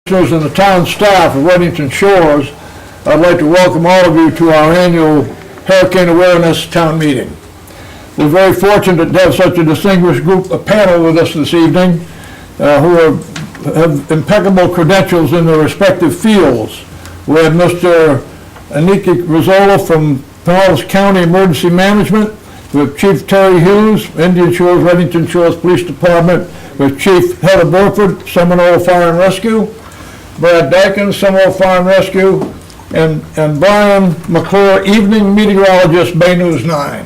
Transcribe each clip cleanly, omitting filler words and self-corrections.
And the town staff of Weddington Shores, I'd like to welcome all of you to our annual Hurricane Awareness Town Meeting. We're very fortunate to have such a distinguished panel with us this evening who have impeccable credentials in their respective fields. We have Mr. Aniki Rizzola from Pinellas County Emergency Management, with Chief Terry Hughes, Indian Shores, Weddington Shores Police Department, with Chief Heather Burford, Seminole Fire and Rescue, Brad Dykens, Seminole Fire and Rescue, and Brian McClure, Evening Meteorologist, Bay News 9.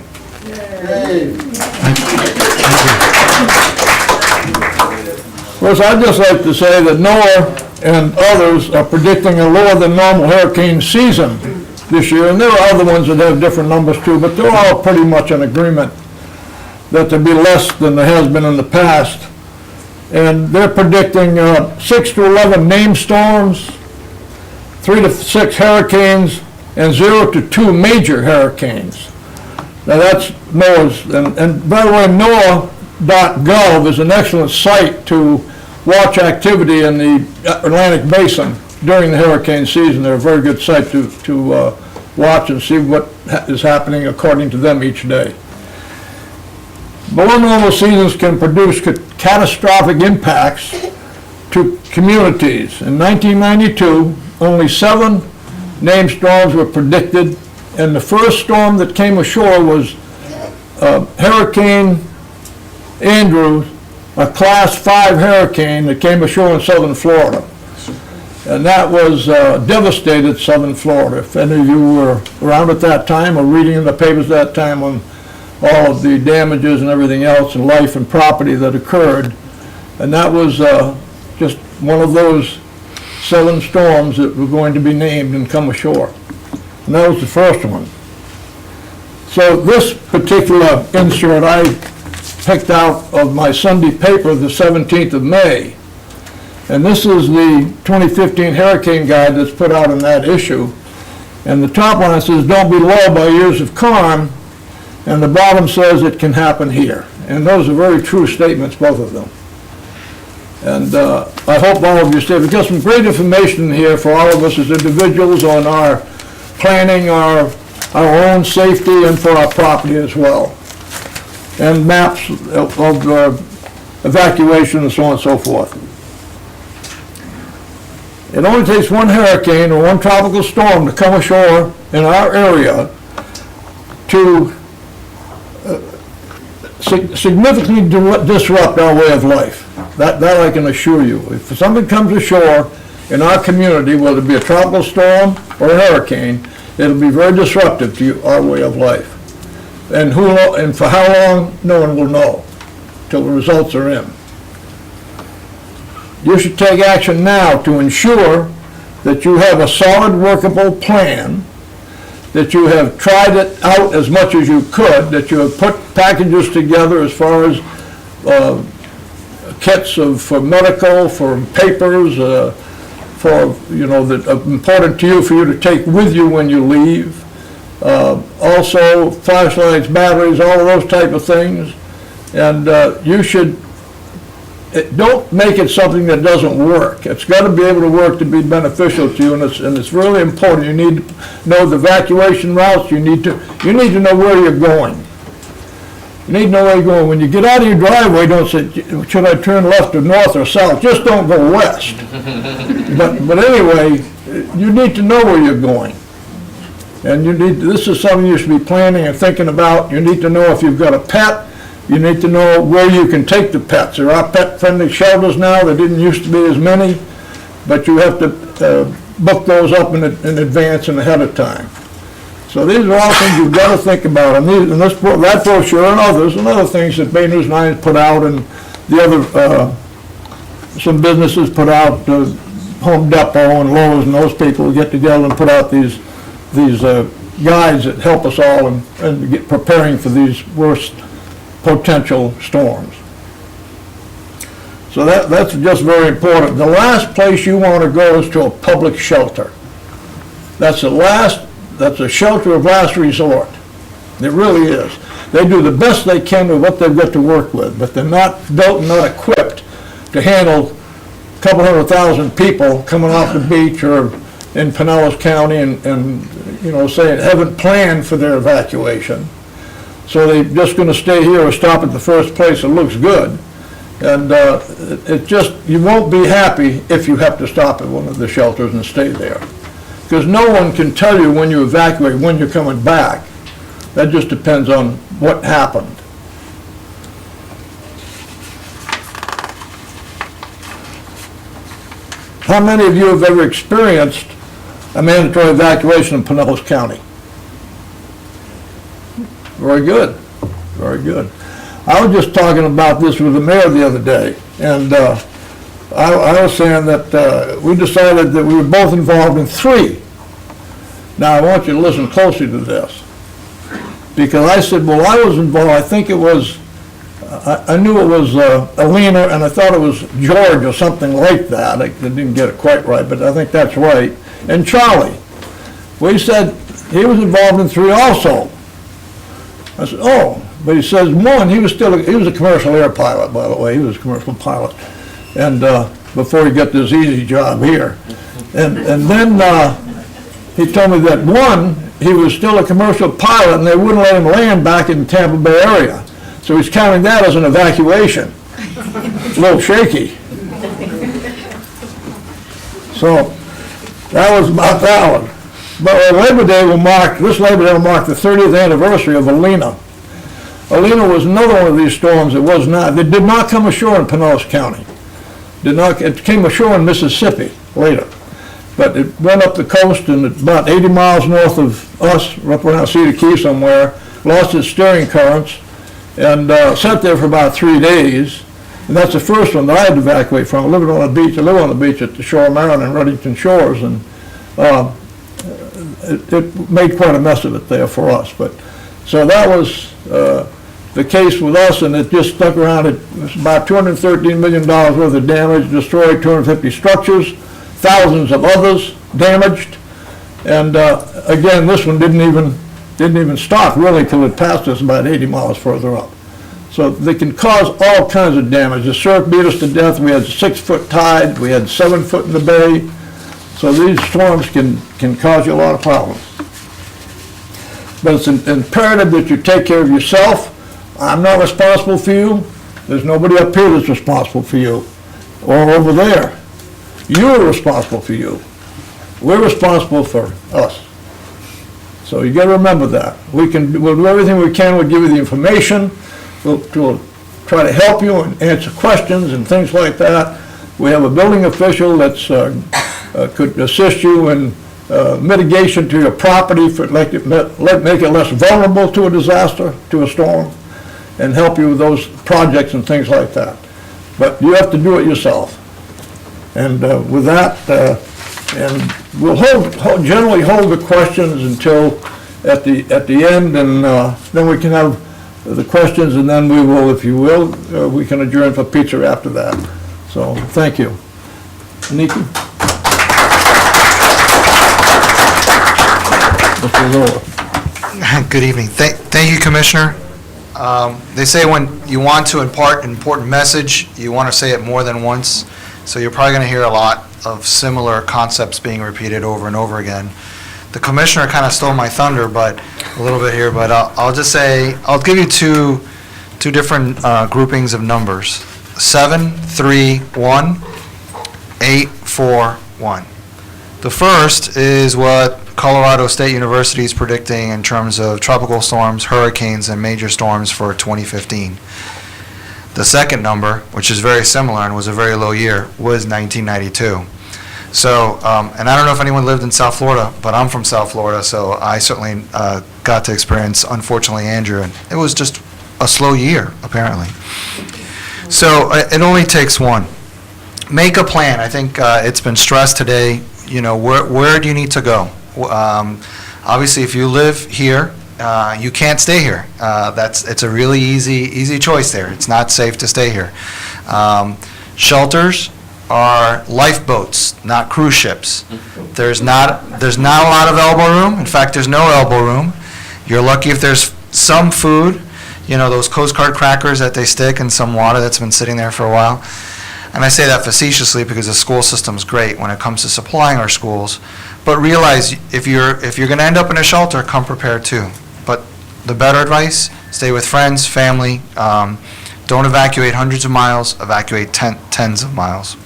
First, I'd just like to say that NOAA and others are predicting a lower than normal hurricane season this year, and there are other ones that have different numbers too, but they're all pretty much in agreement that there'll be less than there has been in the past. And they're predicting 6 to 11 named storms, 3 to 6 hurricanes, and 0 to 2 major hurricanes. Now that's NOAA's, and by the way, NOAA.gov is an excellent site to watch activity in the Atlantic Basin during the hurricane season. They're a very good site to watch and see what is happening according to them each day. Below normal seasons can produce catastrophic impacts to communities. In 1992, only 7 named storms were predicted, and the first storm that came ashore was Hurricane Andrew, a Class 5 hurricane that came ashore in southern Florida. And that was devastated southern Florida. If any of you were around at that time or reading in the papers at that time on all of the damages and everything else and life and property that occurred. And that was just one of those 7 storms that were going to be named and come ashore. And that was the first one. So this particular insert I picked out of my Sunday paper, the 17th of May. And this is the 2015 Hurricane Guide that's put out in that issue. And the top one says, "Don't be lulled by years of calm," and the bottom says, "It can happen here." And those are very true statements, both of them. And I hope all of you stay. We've got some great information here for all of us as individuals on our planning, our own safety, and for our property as well. And maps of evacuation and so on and so forth. It only takes one hurricane or one tropical storm to come ashore in our area to significantly disrupt our way of life. That I can assure you. If something comes ashore in our community, whether it be a tropical storm or a hurricane, it'll be very disruptive to our way of life. And for how long, no one will know till the results are in. You should take action now to ensure that you have a solid, workable plan, that you have tried it out as much as you could, that you have put packages together as far as kits for medical, for papers, for, that are important to you for you to take with you when you leave. Also flashlights, batteries, all of those type of things. And you should, don't make it something that doesn't work. It's got to be able to work to be beneficial to you, and it's really important. You need to know the evacuation routes. You need to know where you're going. You need to know where you're going. When you get out of your driveway, don't say, "Should I turn left or north or south?" Just don't go west. But anyway, you need to know where you're going. And this is something you should be planning and thinking about. You need to know if you've got a pet. You need to know where you can take the pets. There are pet-friendly shelters now. There didn't used to be as many, but you have to book those up in advance and ahead of time. So these are all things you've got to think about. And that brochure and others and other things that Bay News 9 put out, and the other some businesses put out, Home Depot and Lowe's and those people get together and put out these guides that help us all and get preparing for these worst potential storms. So that's just very important. The last place you want to go is to a public shelter. That's a shelter of last resort. It really is. They do the best they can with what they've got to work with, but they're not built and not equipped to handle couple 100,000 people coming off the beach or in Pinellas County and say haven't planned for their evacuation. So they're just gonna stay here or stop at the first place that looks good. And it just, you won't be happy if you have to stop at one of the shelters and stay there. Because no one can tell you when you evacuate, when you're coming back. That just depends on what happened. How many of you have ever experienced a mandatory evacuation in Pinellas County? Very good, very good. I was just talking about this with the mayor the other day, and I was saying that we decided that we were both involved in 3. Now, I want you to listen closely to this, because I said, well, I was involved, I think it was, I knew it was Alina, and I thought it was George or something like that. I didn't get it quite right, but I think that's right. And Charlie. We said he was involved in 3 also. I said, oh, but he says 1, he was a commercial air pilot, by the way. He was a commercial pilot. And before he got this easy job here. And then he told me that 1, he was still a commercial pilot and they wouldn't let him land back in the Tampa Bay area. So he's counting that as an evacuation. It's a little shaky. So that was about that one. But Labor Day will mark, this Labor Day will mark the 30th anniversary of Alina. Alina was another one of these storms that was not, that did not come ashore in Pinellas County. It came ashore in Mississippi later. But it went up the coast and about 80 miles north of us, up around Cedar Key somewhere, lost its steering currents, and sat there for about 3 days. And that's the first one that I had to evacuate from. I live on the beach. I live on the beach at the Shore of Marin, Reddington Shores, and it made quite a mess of it there for us. But so that was the case with us, and it just stuck around. It was about $213 million worth of damage, destroyed 250 structures, thousands of others damaged, and again, this one didn't even stop really till it passed us about 80 miles further up. So they can cause all kinds of damage. The surf beat us to death. We had 6-foot tide. We had 7 foot in the bay. So these storms can cause you a lot of problems. But it's imperative that you take care of yourself. I'm not responsible for you. There's nobody up here that's responsible for you, or over there. You're responsible for you. We're responsible for us. So you got to remember that. We'll do everything we can. We'll give you the information. We'll try to help you and answer questions and things like that. We have a building official that's could assist you in mitigation to your property, make it less vulnerable to a disaster, to a storm, and help you with those projects and things like that. But you have to do it yourself. And with that, and we'll generally hold the questions until at the end, and then we can have the questions, and then we will, if you will, we can adjourn for pizza after that. So thank you. Nikki? Mr. Zola. Good evening. Thank you, Commissioner. They say when you want to impart an important message, you want to say it more than once. So you're probably going to hear a lot of similar concepts being repeated over and over again. The Commissioner kind of stole my thunder, but a little bit here. But I'll just say I'll give you two different groupings of numbers: 7, 3, 1, 8, 4, 1. The first is what Colorado State University is predicting in terms of tropical storms, hurricanes, and major storms for 2015. The second number, which is very similar and was a very low year, was 1992. So, and I don't know if anyone lived in South Florida, but I'm from South Florida, so I certainly got to experience, unfortunately, Andrew, and it was just a slow year, apparently. So it only takes one. Make a plan. I think it's been stressed today. You know, where do you need to go? Obviously, if you live here, you can't stay here. It's a really easy choice there. It's not safe to stay here. Shelters are lifeboats, not cruise ships. There's not a lot of elbow room. In fact, there's no elbow room. You're lucky if there's some food, you know, those Coast Guard crackers that they stick in some water that's been sitting there for a while. And I say that facetiously because the school system's great when it comes to supplying our schools. But realize if you're going to end up in a shelter, come prepared too. But the better advice, stay with friends, family. Don't evacuate hundreds of miles, evacuate tens of miles.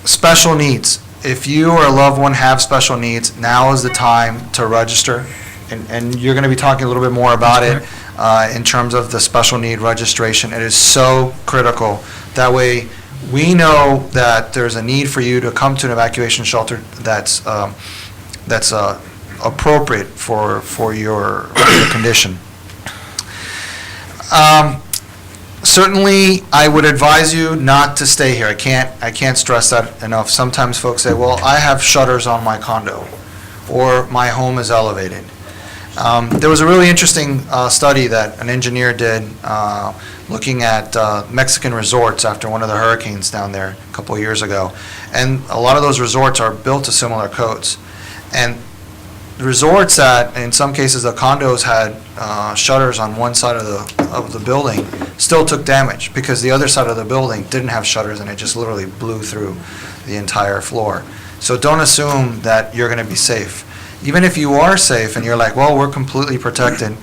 Special needs. If you or a loved one have special needs, now is the time to register. And you're going to be talking a little bit more about it in terms of the special need registration. It is so critical. That way, we know that there's a need for you to come to an evacuation shelter that's appropriate for your condition. Certainly, I would advise you not to stay here. I can't stress that enough. Sometimes folks say, well, I have shutters on my condo, or my home is elevated. There was a really interesting study that an engineer did looking at Mexican resorts after one of the hurricanes down there a couple of years ago. And a lot of those resorts are built to similar codes. And the resorts that, in some cases, the condos had shutters on one side of the building still took damage because the other side of the building didn't have shutters and it just literally blew through the entire floor. So don't assume that you're going to be safe. Even if you are safe and you're like, well, we're completely protected,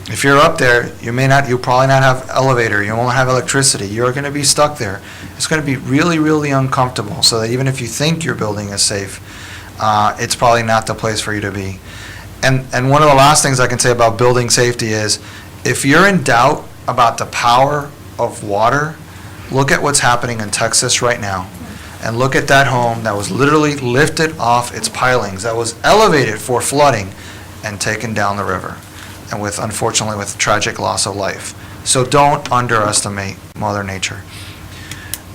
if you're up there, you'll probably not have elevator, you won't have electricity, you're going to be stuck there. It's going to be really, really uncomfortable, so that even if you think your building is safe, it's probably not the place for you to be. And one of the last things I can say about building safety is, if you're in doubt about the power of water, look at what's happening in Texas right now. And look at that home that was literally lifted off its pilings, that was elevated for flooding and taken down the river, and unfortunately with tragic loss of life. So don't underestimate Mother Nature.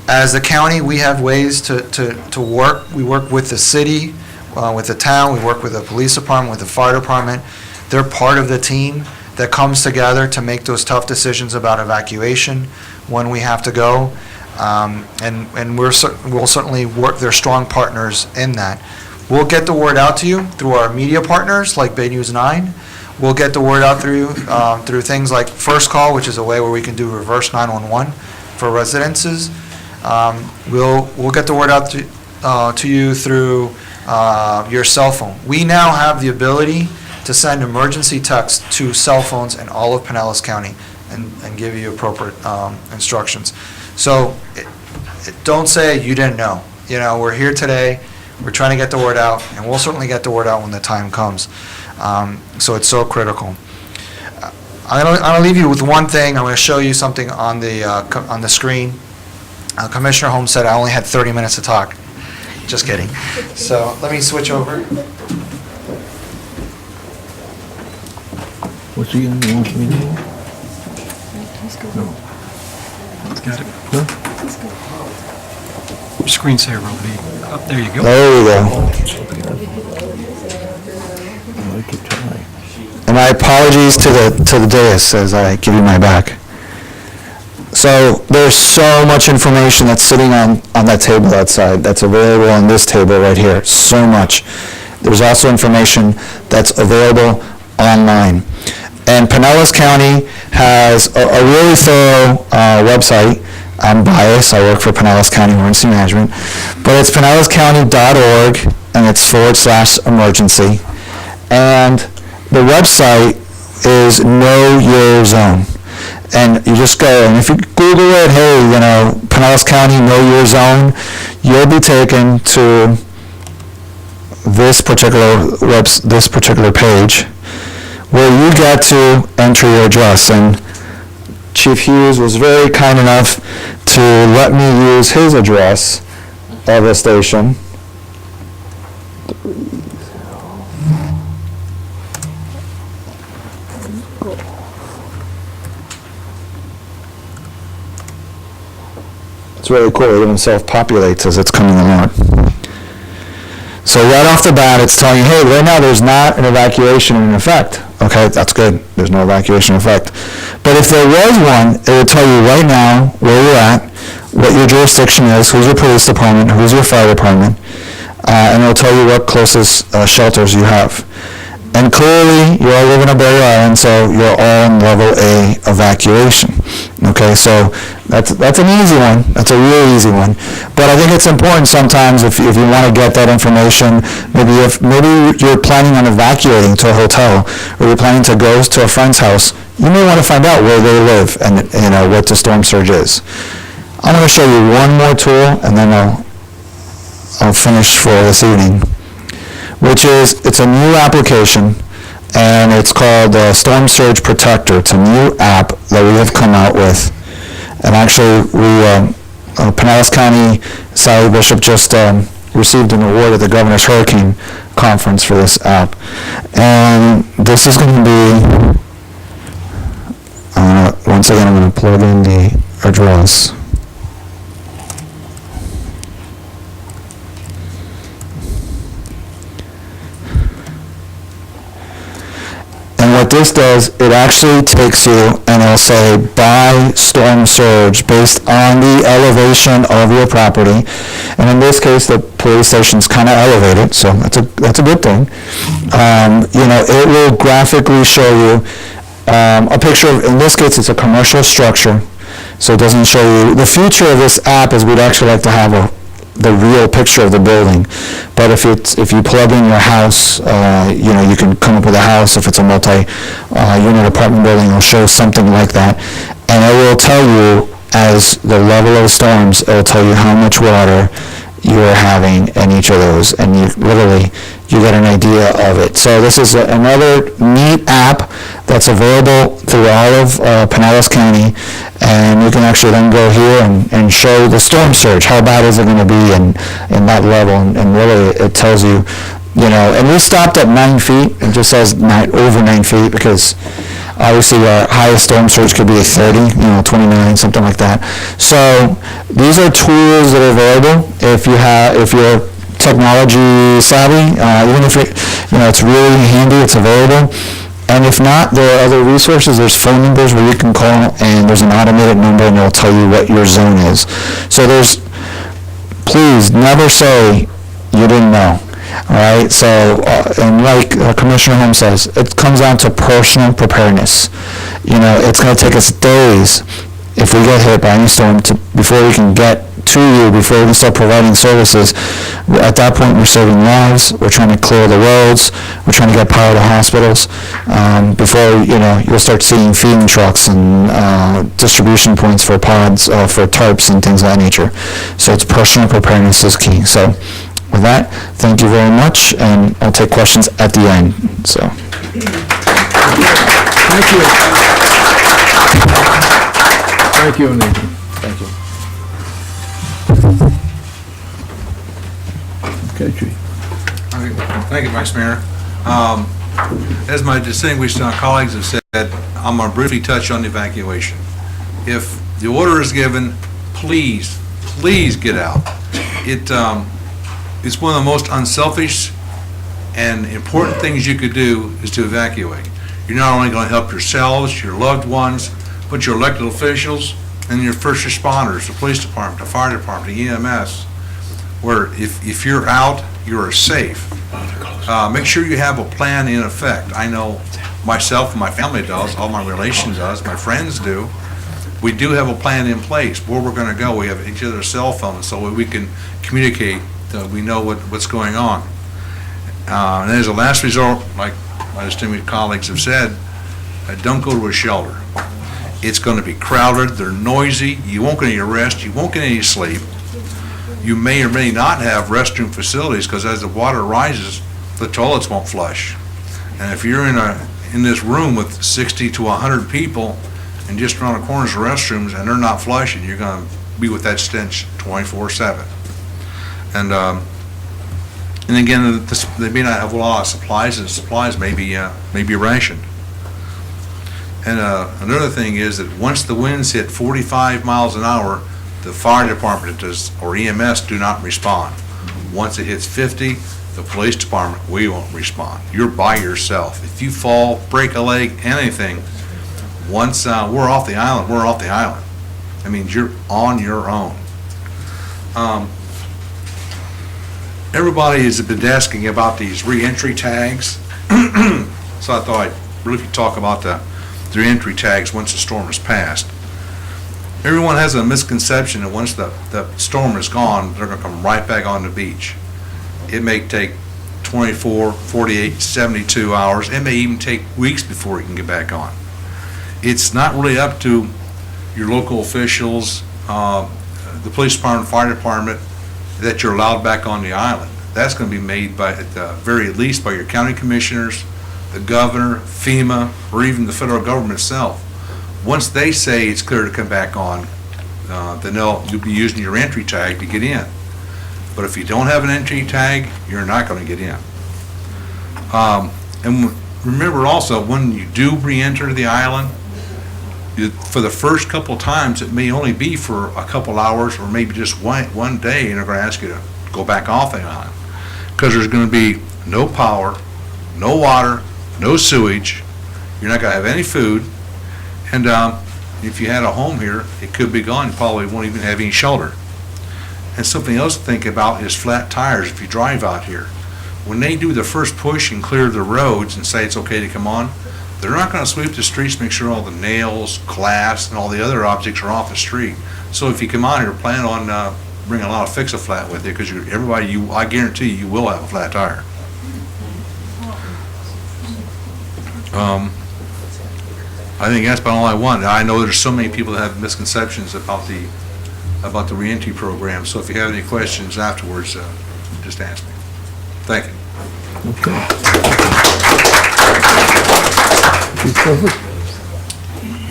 As the county, we have ways to work. We work with the city, with the town, we work with the police department, with the fire department. They're part of the team that comes together to make those tough decisions about evacuation when we have to go. And we'll certainly work, they're strong partners in that. We'll get the word out to you through our media partners like Bay News 9. We'll get the word out through things like First Call, which is a way where we can do reverse 911 for residences. We'll get the word out to you through your cell phone. We now have the ability to send emergency texts to cell phones in all of Pinellas County and give you appropriate instructions. So don't say you didn't know. We're here today, we're trying to get the word out, and we'll certainly get the word out when the time comes. So it's so critical. I'm going to leave you with one thing. I'm going to show you something on the screen. Commissioner Holmes said I only had 30 minutes to talk. Just kidding. So let me switch over. What's he going to want me to do? Got it. Your screensaver will be up. There you go. There you go. Like it tonight. And my apologies to the dais as I give you my back. So there's so much information that's sitting on that table outside that's available on this table right here. So much. There's also information that's available online. And Pinellas County has a really thorough website. I'm biased. I work for Pinellas County Emergency Management. But it's pinellascounty.org, and it's /emergency. And the website is Know Your Zone. And you just go, and if you Google it, hey, Pinellas County Know Your Zone, you'll be taken to this particular page, where you get to enter your address. And Chief Hughes was very kind enough to let me use his address of the station. It's really cool. It even self-populates as it's coming along. So right off the bat, it's telling you, hey, right now there's not an evacuation in effect. Okay, that's good. There's no evacuation in effect. But if there was one, it would tell you right now where you're at, what your jurisdiction is, who's your police department, who's your fire department, and it'll tell you what closest shelters you have. And clearly, you all live in a Bay Island, so you're all in level A evacuation. Okay, so that's an easy one. That's a real easy one. But I think it's important sometimes if you want to get that information, maybe you're planning on evacuating to a hotel, or you're planning to go to a friend's house, you may want to find out where they live and what the storm surge is. I'm going to show you one more tool, and then I'll finish for this evening, which is, it's a new application, and it's called Storm Surge Protector. It's a new app that we have come out with. And actually, Pinellas County, Sally Bishop just received an award at the Governor's Hurricane Conference for this app. And this is going to be, once again, I'm going to plug in the address. And what this does, it actually takes you and it'll say by storm surge based on the elevation of your property. And in this case, the police station's kind of elevated, so that's a good thing. It will graphically show you a picture of, in this case, it's a commercial structure, so it doesn't show you. The future of this app is we'd actually like to have the real picture of the building. But if you plug in your house, you can come up with a house. If it's a multi-unit apartment building, it'll show something like that. And it will tell you, as the level of storms, it will tell you how much water you're having in each of those. And you get an idea of it. So this is another neat app that's available through all of Pinellas County, and you can actually then go here and show the storm surge. How bad is it going to be in that level? And really, it tells you, and we stopped at 9 feet. It just says over 9 feet because obviously our highest storm surge could be 30, 29, something like that. So these are tools that are available if you're technology savvy, even if it's really handy, it's available. And if not, there are other resources. There's phone numbers where you can call, and there's an automated number, and it'll tell you what your zone is. So please never say you didn't know. All right. So, and like Commissioner Holmes says, it comes down to personal preparedness. It's going to take us days if we get hit by any storm before we can get to you, before we can start providing services. At that point, we're saving lives. We're trying to clear the roads. We're trying to get power to hospitals. Before you'll start seeing feeding trucks and distribution points for pods, for tarps and things of that nature. So it's personal preparedness is key. So with that, thank you very much, and I'll take questions at the end. So. Thank you. Thank you, Nathan. Thank you. Okay, Chief. Thank you, Vice Mayor. As my distinguished colleagues have said, I'm going to briefly touch on the evacuation. If the order is given, please get out. It's one of the most unselfish and important things you could do is to evacuate. You're not only going to help yourselves, your loved ones, but your elected officials and your first responders, the police department, the fire department, the EMS, where if you're out, you are safe. Make sure you have a plan in effect. I know myself and my family does, all my relations does, my friends do. We do have a plan in place where we're going to go. We have each other's cell phones so we can communicate. We know what's going on. And as a last resort, like my distinguished colleagues have said, don't go to a shelter. It's going to be crowded, they're noisy, you won't get any rest, you won't get any sleep. You may or may not have restroom facilities because as the water rises, the toilets won't flush. And if you're in this room with 60 to 100 people and just around the corners of restrooms and they're not flushing, you're going to be with that stench 24/7. And again, they may not have a lot of supplies, and supplies may be rationed. And another thing is that once the winds hit 45 miles an hour, the fire department or EMS do not respond. Once it hits 50, the police department, we won't respond. You're by yourself. If you fall, break a leg, anything, once we're off the island, we're off the island. That means you're on your own. Everybody has been asking about these re-entry tags. So I thought I'd really talk about the re-entry tags once the storm is passed. everyone has a misconception that once the storm is gone, they're gonna come right back on the beach. It may take 24, 48, 72 hours. It may even take weeks before it can get back on. It's not really up to your local officials, the police department, fire department, that you're allowed back on the island. That's gonna be made by, at the very least, by your county commissioners, the governor, FEMA, or even the federal government itself. Once they say it's clear to come back on, then you'll be using your entry tag to get in. But if you don't have an entry tag, you're not gonna get in. And remember also, when you do re-enter the island, for the first couple times, it may only be for a couple hours or maybe just one day, and they're gonna ask you to go back off the island. Because there's gonna be no power, no water, no sewage, you're not gonna have any food, and if you had a home here, it could be gone, you probably won't even have any shelter. And something else to think about is flat tires if you drive out here. When they do the first push and clear the roads and say it's okay to come on, they're not gonna sweep the streets, make sure all the nails, glass, and all the other objects are off the street. So if you come on here, plan on bringing a lot of Fix-A-Flat with you, because I guarantee you will have a flat tire. I think that's about all I want. I know there's so many people that have misconceptions about the reentry program, so if you have any questions afterwards, just ask me. Thank you.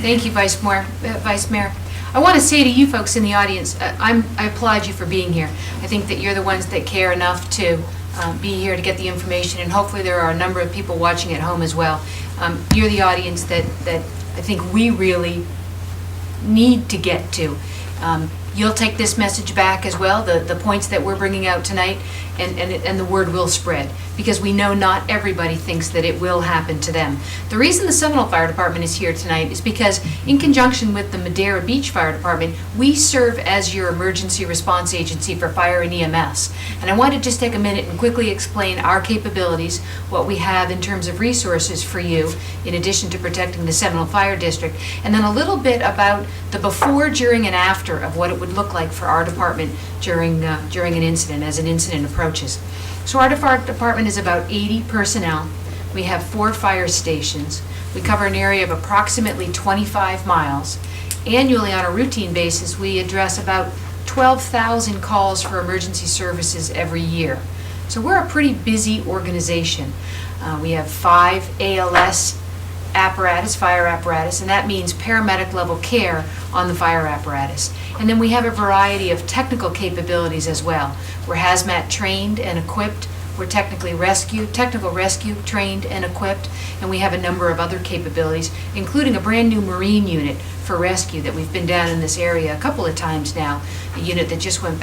Thank you, Vice Mayor. I want to say to you folks in the audience, I applaud you for being here. I think that you're the ones that care enough to be here to get the information, and hopefully there are a number of people watching at home as well. You're the audience that I think we really need to get to. You'll take this message back as well, the points that we're bringing out tonight, and the word will spread, because we know not everybody thinks that it will happen to them. The reason the Seminole Fire Department is here tonight is because, in conjunction with the Madera Beach Fire Department, we serve as your emergency response agency for fire and EMS. And I want to just take a minute and quickly explain our capabilities, what we have in terms of resources for you, in addition to protecting the Seminole Fire District, and then a little bit about the before, during, and after of what it would look like for our department during an incident, as an incident approaches. So our fire department is about 80 personnel. We have 4 fire stations. We cover an area of approximately 25 miles. Annually, on a routine basis, we address about 12,000 calls for emergency services every year. So we're a pretty busy organization. We have 5 ALS apparatus, fire apparatus, and that means paramedic level care on the fire apparatus. And then we have a variety of technical capabilities as well. We're hazmat trained and equipped. We're technical rescue trained and equipped, and we have a number of other capabilities, including a brand new Marine unit for rescue that we've been down in this area a couple of times now, a unit that just went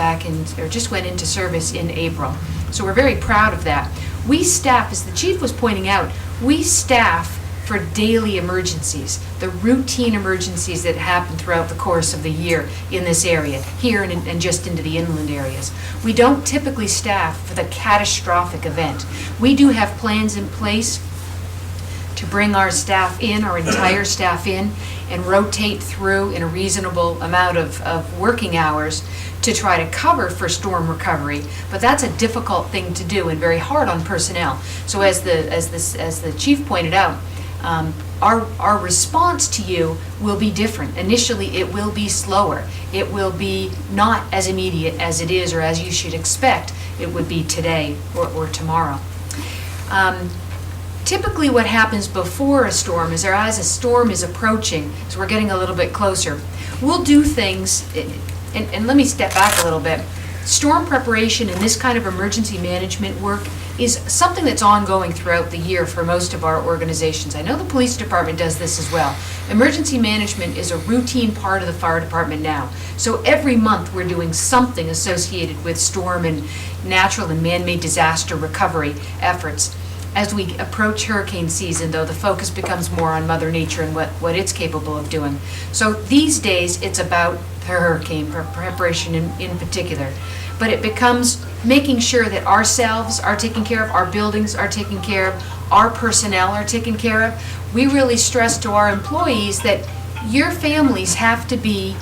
into service in April. So we're very proud of that. We staff, as the chief was pointing out, we staff for daily emergencies, the routine emergencies that happen throughout the course of the year in this area, here and just into the inland areas. We don't typically staff for the catastrophic event. We do have plans in place to bring our staff in, our entire staff in, and rotate through in a reasonable amount of working hours to try to cover for storm recovery, but that's a difficult thing to do and very hard on personnel. So as the chief pointed out, our response to you will be different. Initially, it will be slower. It will be not as immediate as it is or as you should expect it would be today or tomorrow. Typically what happens before a storm is, or as a storm is approaching, so we're getting a little bit closer, we'll do things, and let me step back a little bit. Storm preparation and this kind of emergency management work is something that's ongoing throughout the year for most of our organizations. I know the police department does this as well. Emergency management is a routine part of the fire department now. So every month we're doing something associated with storm and natural and man-made disaster recovery efforts. As we approach hurricane season, though, the focus becomes more on Mother Nature and what it's capable of doing. So these days, it's about hurricane preparation in particular. But it becomes making sure that ourselves are taken care of, our buildings are taken care of, our personnel are taken care of. We really stress to our employees that your families have to be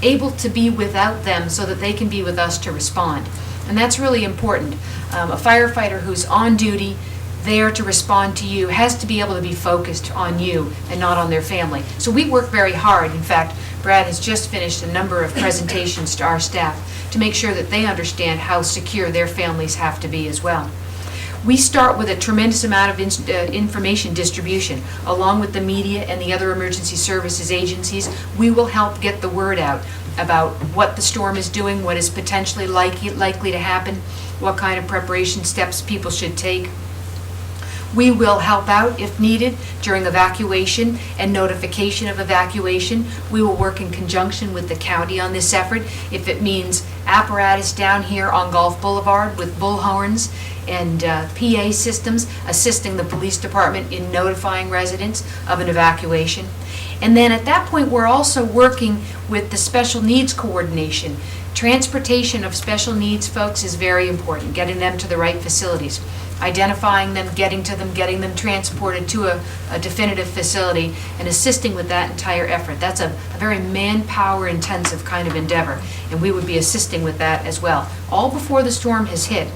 able to be without them so that they can be with us to respond. And that's really important. A firefighter who's on duty, there to respond to you, has to be able to be focused on you and not on their family. So we work very hard. In fact, Brad has just finished a number of presentations to our staff to make sure that they understand how secure their families have to be as well. We start with a tremendous amount of information distribution. Along with the media and the other emergency services agencies, we will help get the word out about what the storm is doing, what is potentially likely to happen, what kind of preparation steps people should take. We will help out if needed during evacuation and notification of evacuation. We will work in conjunction with the county on this effort. If it means apparatus down here on Gulf Boulevard with bullhorns and PA systems assisting the police department in notifying residents of an evacuation. And then at that point, we're also working with the special needs coordination. Transportation of special needs folks is very important, getting them to the right facilities, identifying them, getting them transported to a definitive facility, and assisting with that entire effort. That's a very manpower-intensive kind of endeavor, and we would be assisting with that as well, all before the storm has hit.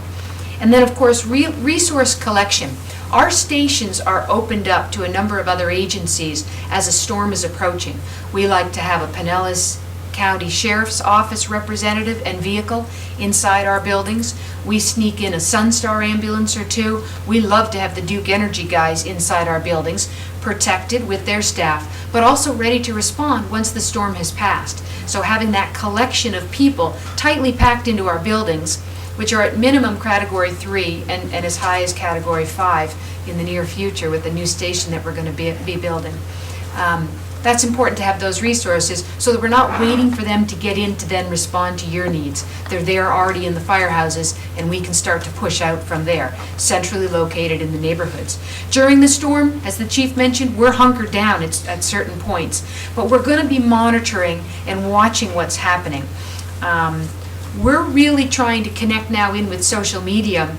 And then, of course, resource collection. Our stations are opened up to a number of other agencies as a storm is approaching. We like to have a Pinellas County Sheriff's Office representative and vehicle inside our buildings. We sneak in a Sunstar ambulance or two. We love to have the Duke Energy guys inside our buildings, protected with their staff, but also ready to respond once the storm has passed. So having that collection of people tightly packed into our buildings, which are at minimum Category 3 and as high as Category 5 in the near future with the new station that we're going to be building. That's important to have those resources so that we're not waiting for them to get in to then respond to your needs. They're there already in the firehouses, and we can start to push out from there, centrally located in the neighborhoods. During the storm, as the chief mentioned, we're hunkered down at certain points, but we're going to be monitoring and watching what's happening. We're really trying to connect now in with social media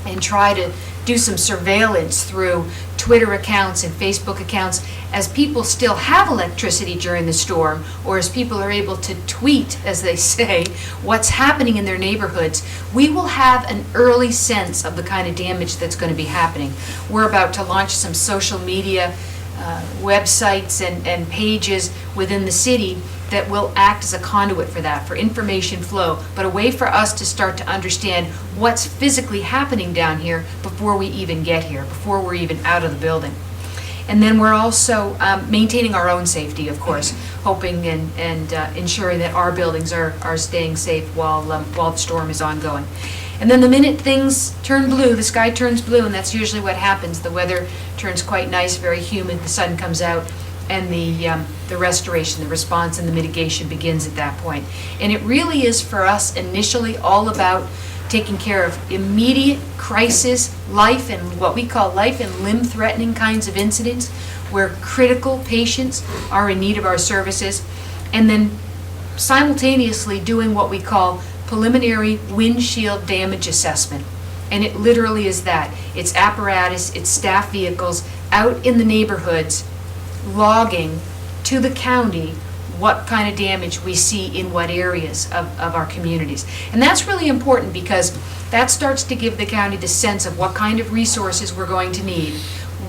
and try to do some surveillance through Twitter accounts and Facebook accounts as people still have electricity during the storm, or as people are able to tweet, as they say, what's happening in their neighborhoods. We will have an early sense of the kind of damage that's going to be happening. We're about to launch some social media websites and pages within the city that will act as a conduit for that, for information flow, but a way for us to start to understand what's physically happening down here before we even get here, before we're even out of the building. And then we're also maintaining our own safety, of course, hoping and ensuring that our buildings are staying safe while the storm is ongoing. And then the minute things turn blue, the sky turns blue, and that's usually what happens. The weather turns quite nice, very humid, the sun comes out, and the restoration, the response, and the mitigation begins at that point. And it really is for us initially all about taking care of immediate crisis, life and what we call life and limb-threatening kinds of incidents where critical patients are in need of our services, and then simultaneously doing what we call preliminary windshield damage assessment. And it literally is that. It's apparatus, it's staff vehicles out in the neighborhoods logging to the county what kind of damage we see in what areas of our communities. And that's really important because that starts to give the county the sense of what kind of resources we're going to need,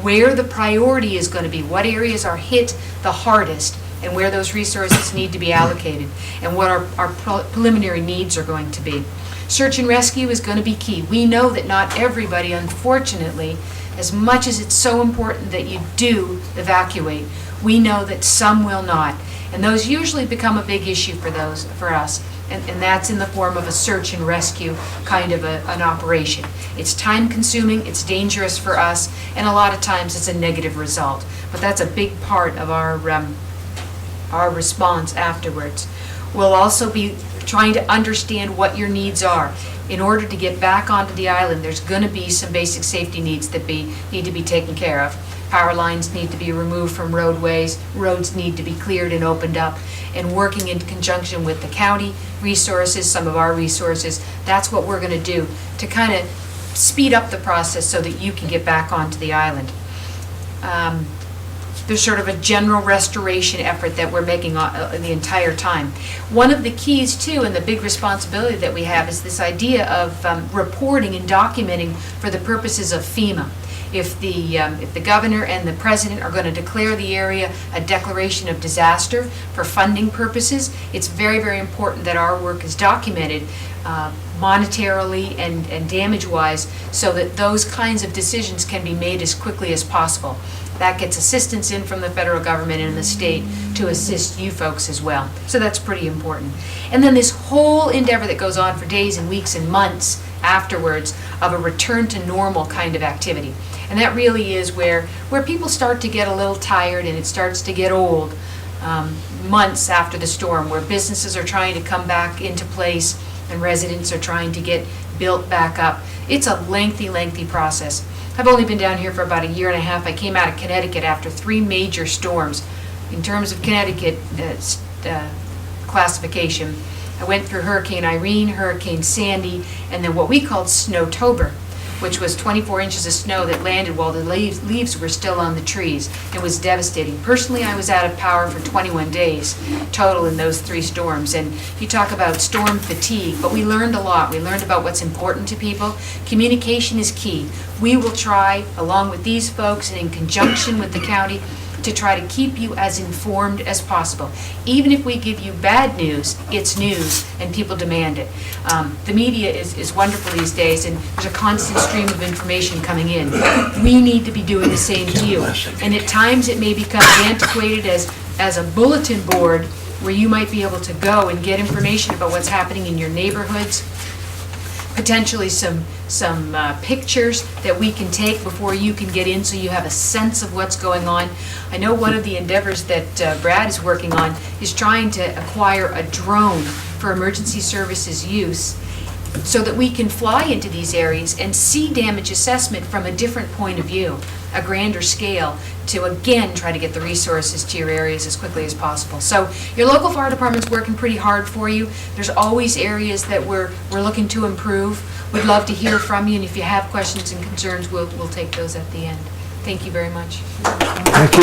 where the priority is going to be, what areas are hit the hardest, and where those resources need to be allocated, and what our preliminary needs are going to be. Search and rescue is going to be key. We know that not everybody, unfortunately, as much as it's so important that you do evacuate, we know that some will not. And those usually become a big issue for us. And that's in the form of a search and rescue kind of an operation. It's time consuming, it's dangerous for us, and a lot of times it's a negative result. But that's a big part of our response afterwards. We'll also be trying to understand what your needs are. In order to get back onto the island, there's going to be some basic safety needs that need to be taken care of. Power lines need to be removed from roadways, roads need to be cleared and opened up, and working in conjunction with the county resources, some of our resources, that's what we're going to do to kind of speed up the process so that you can get back onto the island. There's sort of a general restoration effort that we're making the entire time. One of the keys too, and the big responsibility that we have, is this idea of reporting and documenting for the purposes of FEMA. If the governor and the president are going to declare the area a declaration of disaster for funding purposes, it's very, very important that our work is documented monetarily and damage-wise, so that those kinds of decisions can be made as quickly as possible. That gets assistance in from the federal government and the state to assist you folks as well. So that's pretty important. And then this whole endeavor that goes on for days and weeks and months afterwards of a return to normal kind of activity. And that really is where people start to get a little tired and it starts to get old, months after the storm, where businesses are trying to come back into place and residents are trying to get built back up. It's a lengthy, lengthy process. I've only been down here for about a year and a half. I came out of Connecticut after 3 major storms. In terms of Connecticut classification, I went through Hurricane Irene, Hurricane Sandy, and then what we called Snowtober, which was 24 inches of snow that landed while the leaves were still on the trees. It was devastating. Personally, I was out of power for 21 days total in those 3 storms. And you talk about storm fatigue, but we learned a lot. We learned about what's important to people. Communication is key. We will try, along with these folks and in conjunction with the county, to try to keep you as informed as possible. Even if we give you bad news, it's news and people demand it. The media is wonderful these days, and there's a constant stream of information coming in. We need to be doing the same to you. And at times it may become antiquated as a bulletin board where you might be able to go and get information about what's happening in your neighborhoods, potentially some pictures that we can take before you can get in, so you have a sense of what's going on. I know one of the endeavors that Brad is working on is trying to acquire a drone for emergency services use, so that we can fly into these areas and see damage assessment from a different point of view, a grander scale, to again try to get the resources to your areas as quickly as possible. So your local fire department's working pretty hard for you. There's always areas that we're looking to improve. We'd love to hear from you, and if you have questions and concerns, we'll take those at the end. Thank you very much. Thank you.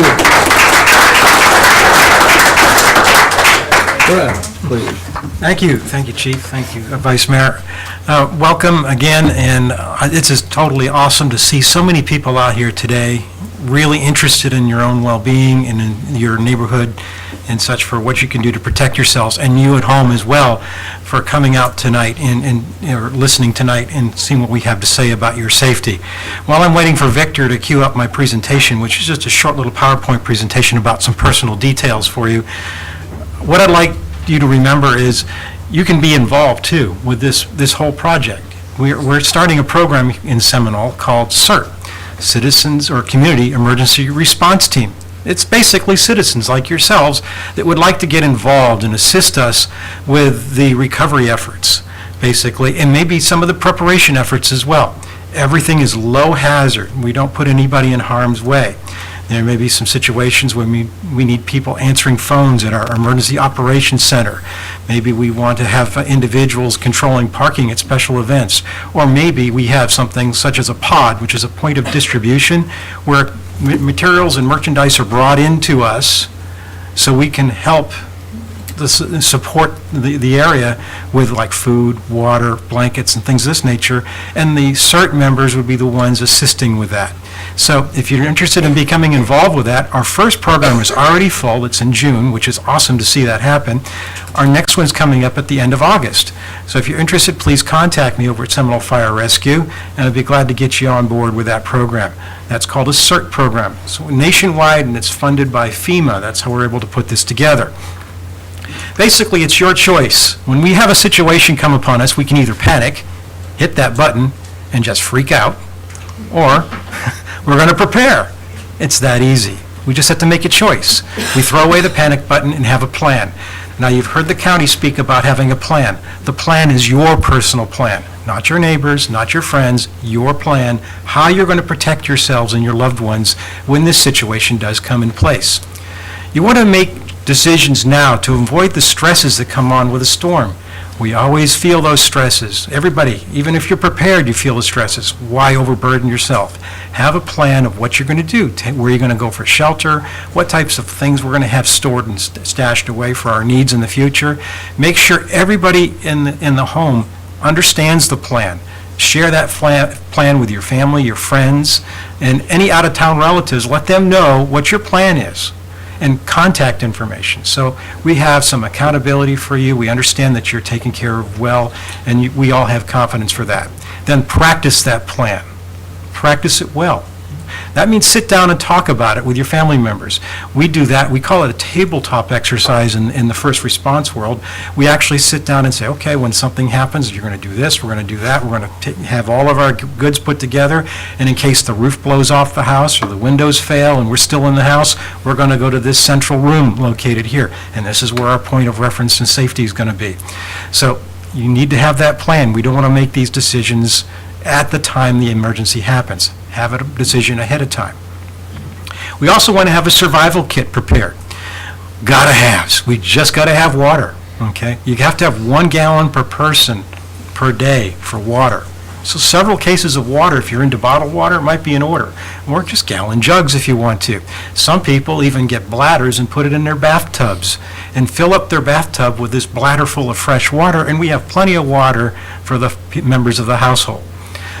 Brad, please. Thank you, Chief. Thank you, Vice Mayor. Welcome again, and it's just totally awesome to see so many people out here today really interested in your own well-being and in your neighborhood and such, for what you can do to protect yourselves, and you at home as well, for coming out tonight and or listening tonight and seeing what we have to say about your safety. While I'm waiting for Victor to cue up my presentation, which is just a short little PowerPoint presentation about some personal details for you, what I'd like you to remember is you can be involved too with this whole project. We're starting a program in Seminole called CERT, Citizens or Community Emergency Response Team. It's basically citizens like yourselves that would like to get involved and assist us with the recovery efforts, basically, and maybe some of the preparation efforts as well. Everything is low hazard. We don't put anybody in harm's way. There may be some situations when we need people answering phones at our emergency operations center. Maybe we want to have individuals controlling parking at special events. Or maybe we have something such as a pod, which is a point of distribution, where materials and merchandise are brought into us so we can help support the area with like food, water, blankets, and things of this nature, and the CERT members would be the ones assisting with that. So if you're interested in becoming involved with that, our first program is already full. It's in June, which is awesome to see that happen. Our next one's coming up at the end of August. So if you're interested, please contact me over at Seminole Fire Rescue, and I'd be glad to get you on board with that program. That's called a CERT program. So nationwide, and it's funded by FEMA. That's how we're able to put this together. Basically, it's your choice. When we have a situation come upon us, we can either panic, hit that button, and just freak out, or we're going to prepare. It's that easy. We just have to make a choice. We throw away the panic button and have a plan. Now, you've heard the county speak about having a plan. The plan is your personal plan, not your neighbors, not your friends, your plan, how you're going to protect yourselves and your loved ones when this situation does come in place. You want to make decisions now to avoid the stresses that come on with a storm. We always feel those stresses. Everybody, even if you're prepared, you feel the stresses. Why overburden yourself? Have a plan of what you're going to do, where you're going to go for shelter, what types of things we're going to have stored and stashed away for our needs in the future. Make sure everybody in the home understands the plan. Share that plan with your family, your friends, and any out-of-town relatives. Let them know what your plan is and contact information. So we have some accountability for you. We understand that you're taken care of well, and we all have confidence for that. Then practice that plan. Practice it well. That means sit down and talk about it with your family members. We do that. We call it a tabletop exercise in the first response world. We actually sit down and say, okay, when something happens, you're going to do this, we're going to do that, we're going to have all of our goods put together, and in case the roof blows off the house or the windows fail and we're still in the house, we're going to go to this central room located here, and this is where our point of reference and safety is going to be. So you need to have that plan. We don't want to make these decisions at the time the emergency happens. Have a decision ahead of time. We also want to have a survival kit prepared. Gotta have. We just got to have water, okay? You have to have 1 gallon per person per day for water. So several cases of water, if you're into bottled water, it might be in order. Or just gallon jugs if you want to. Some people even get bladders and put it in their bathtubs and fill up their bathtub with this bladder full of fresh water, and we have plenty of water for the members of the household.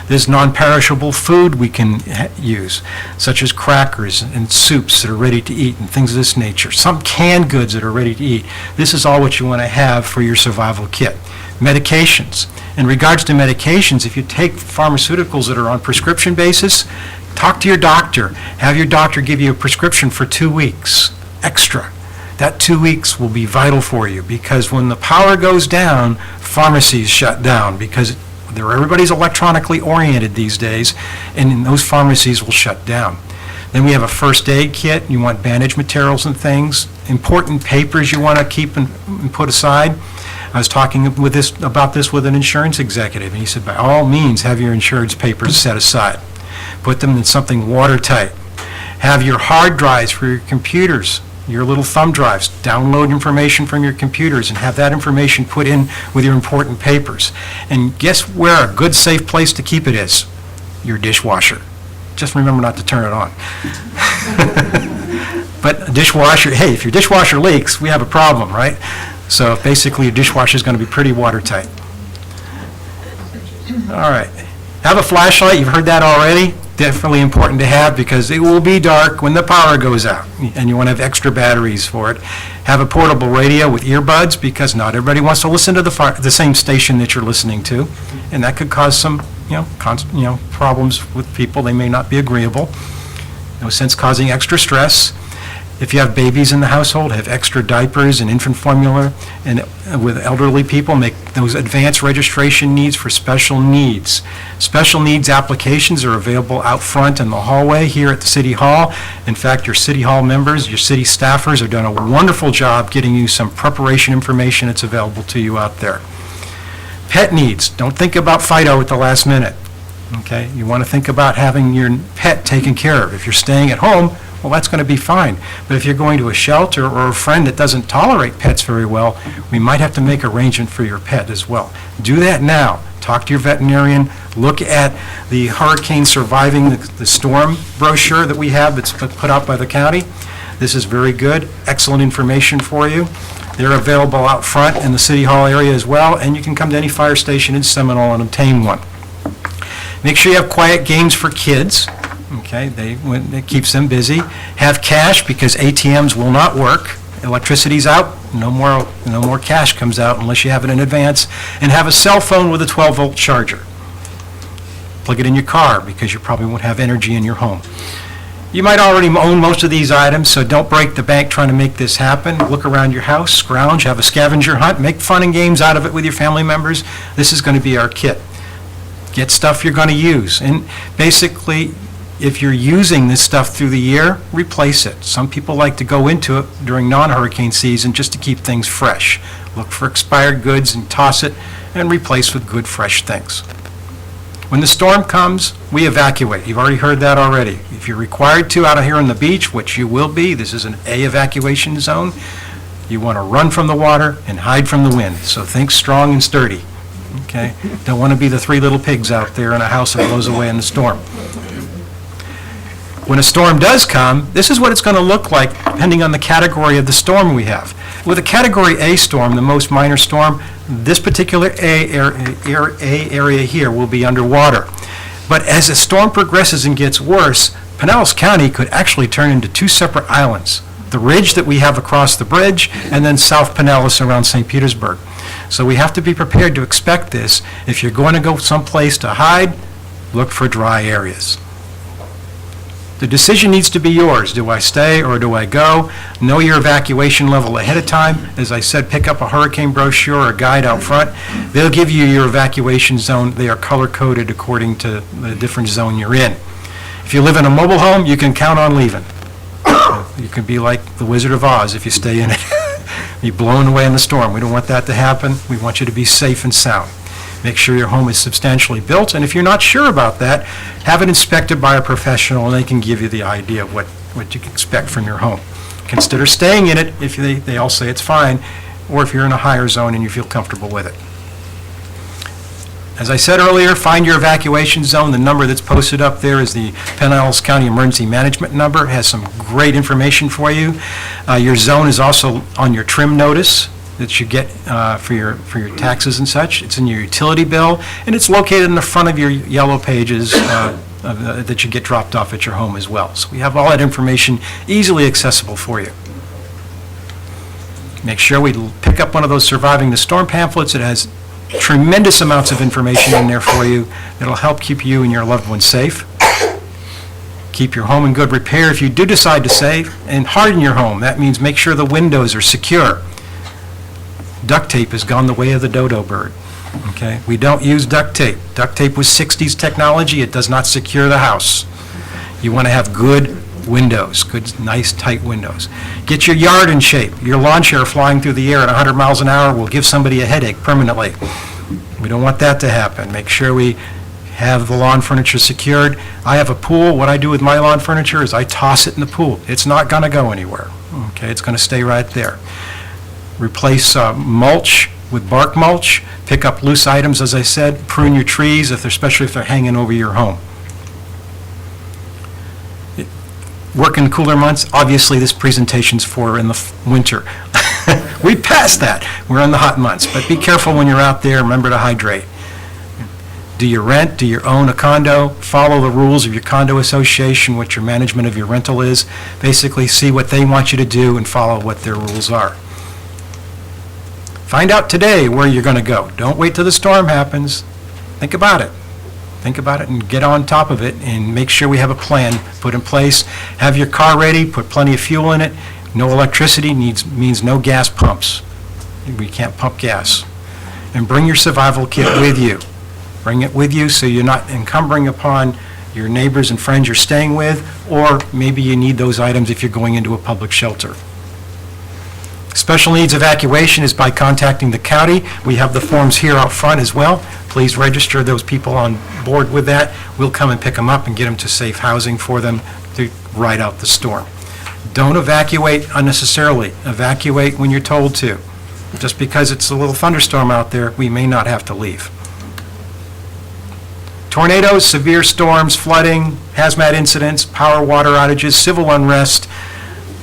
There's non-perishable food we can use, such as crackers and soups that are ready to eat and things of this nature. Some canned goods that are ready to eat. This is all what you want to have for your survival kit. Medications. In regards to medications, if you take pharmaceuticals that are on prescription basis, talk to your doctor. Have your doctor give you a prescription for 2 weeks extra. That 2 weeks will be vital for you, because when the power goes down, pharmacies shut down because everybody's electronically oriented these days, and those pharmacies will shut down. Then we have a first aid kit. You want bandage materials and things. Important papers you want to keep and put aside. I was talking about this with an insurance executive, and he said, by all means, have your insurance papers set aside. Put them in something watertight. Have your hard drives for your computers, your little thumb drives. Download information from your computers and have that information put in with your important papers. And guess where a good, safe place to keep it is? Your dishwasher. Just remember not to turn it on. But a dishwasher, hey, if your dishwasher leaks, we have a problem, right? So basically, your dishwasher is going to be pretty watertight. All right. Have a flashlight. You've heard that already. Definitely important to have, because it will be dark when the power goes out, and you want to have extra batteries for it. Have a portable radio with earbuds, because not everybody wants to listen to the same station that you're listening to, and that could cause some problems with people. They may not be agreeable. No sense causing extra stress. If you have babies in the household, have extra diapers and infant formula, and with elderly people, make those advanced registration needs for special needs. Special needs applications are available out front in the hallway here at the City Hall. In fact, your City Hall members, your city staffers have done a wonderful job getting you some preparation information that's available to you out there. Pet needs. Don't think about Fido at the last minute. Okay? You want to think about having your pet taken care of. If you're staying at home, well, that's going to be fine. But if you're going to a shelter or a friend that doesn't tolerate pets very well, we might have to make arrangement for your pet as well. Do that now. Talk to your veterinarian. Look at the Hurricane Surviving the Storm brochure that we have that's put out by the county. This is very good, excellent information for you. They're available out front in the City Hall area as well, and you can come to any fire station in Seminole and obtain one. Make sure you have quiet games for kids. Okay, it keeps them busy. Have cash, because ATMs will not work. Electricity's out, no more cash comes out unless you have it in advance. And have a cell phone with a 12-volt charger. Plug it in your car, because you probably won't have energy in your home. You might already own most of these items, so don't break the bank trying to make this happen. Look around your house, scrounge, have a scavenger hunt, make fun and games out of it with your family members. This is going to be our kit. Get stuff you're going to use. And basically, if you're using this stuff through the year, replace it. Some people like to go into it during non-hurricane season just to keep things fresh. Look for expired goods and toss it and replace with good, fresh things. When the storm comes, we evacuate. You've already heard that already. If you're required to out of here on the beach, which you will be, this is an A evacuation zone, You want to run from the water and hide from the wind. So think strong and sturdy, okay? Don't want to be the three little pigs out there in a house that blows away in the storm. When a storm does come, this is what it's going to look like depending on the category of the storm we have. With a Category A storm, the most minor storm, this particular A area here will be underwater. But as the storm progresses and gets worse, Pinellas County could actually turn into two separate islands. The ridge that we have across the bridge, and then South Pinellas around St. Petersburg. So we have to be prepared to expect this. If you're going to go someplace to hide, look for dry areas. The decision needs to be yours. Do I stay or do I go? Know your evacuation level ahead of time. As I said, pick up a hurricane brochure or a guide out front. They'll give you your evacuation zone. They are color-coded according to the different zone you're in. If you live in a mobile home, you can count on leaving. You can be like the Wizard of Oz if you stay in it. You're blown away in the storm. We don't want that to happen. We want you to be safe and sound. Make sure your home is substantially built, and if you're not sure about that, have it inspected by a professional, and they can give you the idea of what you can expect from your home. Consider staying in it if they all say it's fine, or if you're in a higher zone and you feel comfortable with it. As I said earlier, find your evacuation zone. The number that's posted up there is the Pinellas County Emergency Management number. It has some great information for you. Your zone is also on your trim notice that you get for your taxes and such. It's in your utility bill, and it's located in the front of your yellow pages that you get dropped off at your home as well. So we have all that information easily accessible for you. Make sure we pick up one of those Surviving the Storm pamphlets. It has tremendous amounts of information in there for you that'll help keep you and your loved ones safe. Keep your home in good repair if you do decide to save, and harden your home. That means make sure the windows are secure. Duct tape has gone the way of the dodo bird, okay? We don't use duct tape. Duct tape was 60s technology. It does not secure the house. You want to have good windows, good, nice, tight windows. Get your yard in shape. Your lawn chair flying through the air at 100 miles an hour will give somebody a headache permanently. We don't want that to happen. Make sure we have the lawn furniture secured. I have a pool. What I do with my lawn furniture is I toss it in the pool. It's not going to go anywhere, okay? It's going to stay right there. Replace mulch with bark mulch. Pick up loose items, as I said. Prune your trees, especially if they're hanging over your home. Work in the cooler months. Obviously, this presentation's for in the winter. We passed that. We're in the hot months. But be careful when you're out there. Remember to hydrate. Do you rent? Do you own a condo? Follow the rules of your condo association, what your management of your rental is. Basically, see what they want you to do and follow what their rules are. Find out today where you're going to go. Don't wait till the storm happens. Think about it. Think about it and get on top of it and make sure we have a plan put in place. Have your car ready, put plenty of fuel in it. No electricity means no gas pumps. We can't pump gas. And bring your survival kit with you. Bring it with you so you're not encumbering upon your neighbors and friends you're staying with, or maybe you need those items if you're going into a public shelter. Special needs evacuation is by contacting the county. We have the forms here out front as well. Please register those people on board with that. We'll come and pick them up and get them to safe housing for them to ride out the storm. Don't evacuate unnecessarily. Evacuate when you're told to. Just because it's a little thunderstorm out there, we may not have to leave. Tornadoes, severe storms, flooding, hazmat incidents, power, water outages, civil unrest,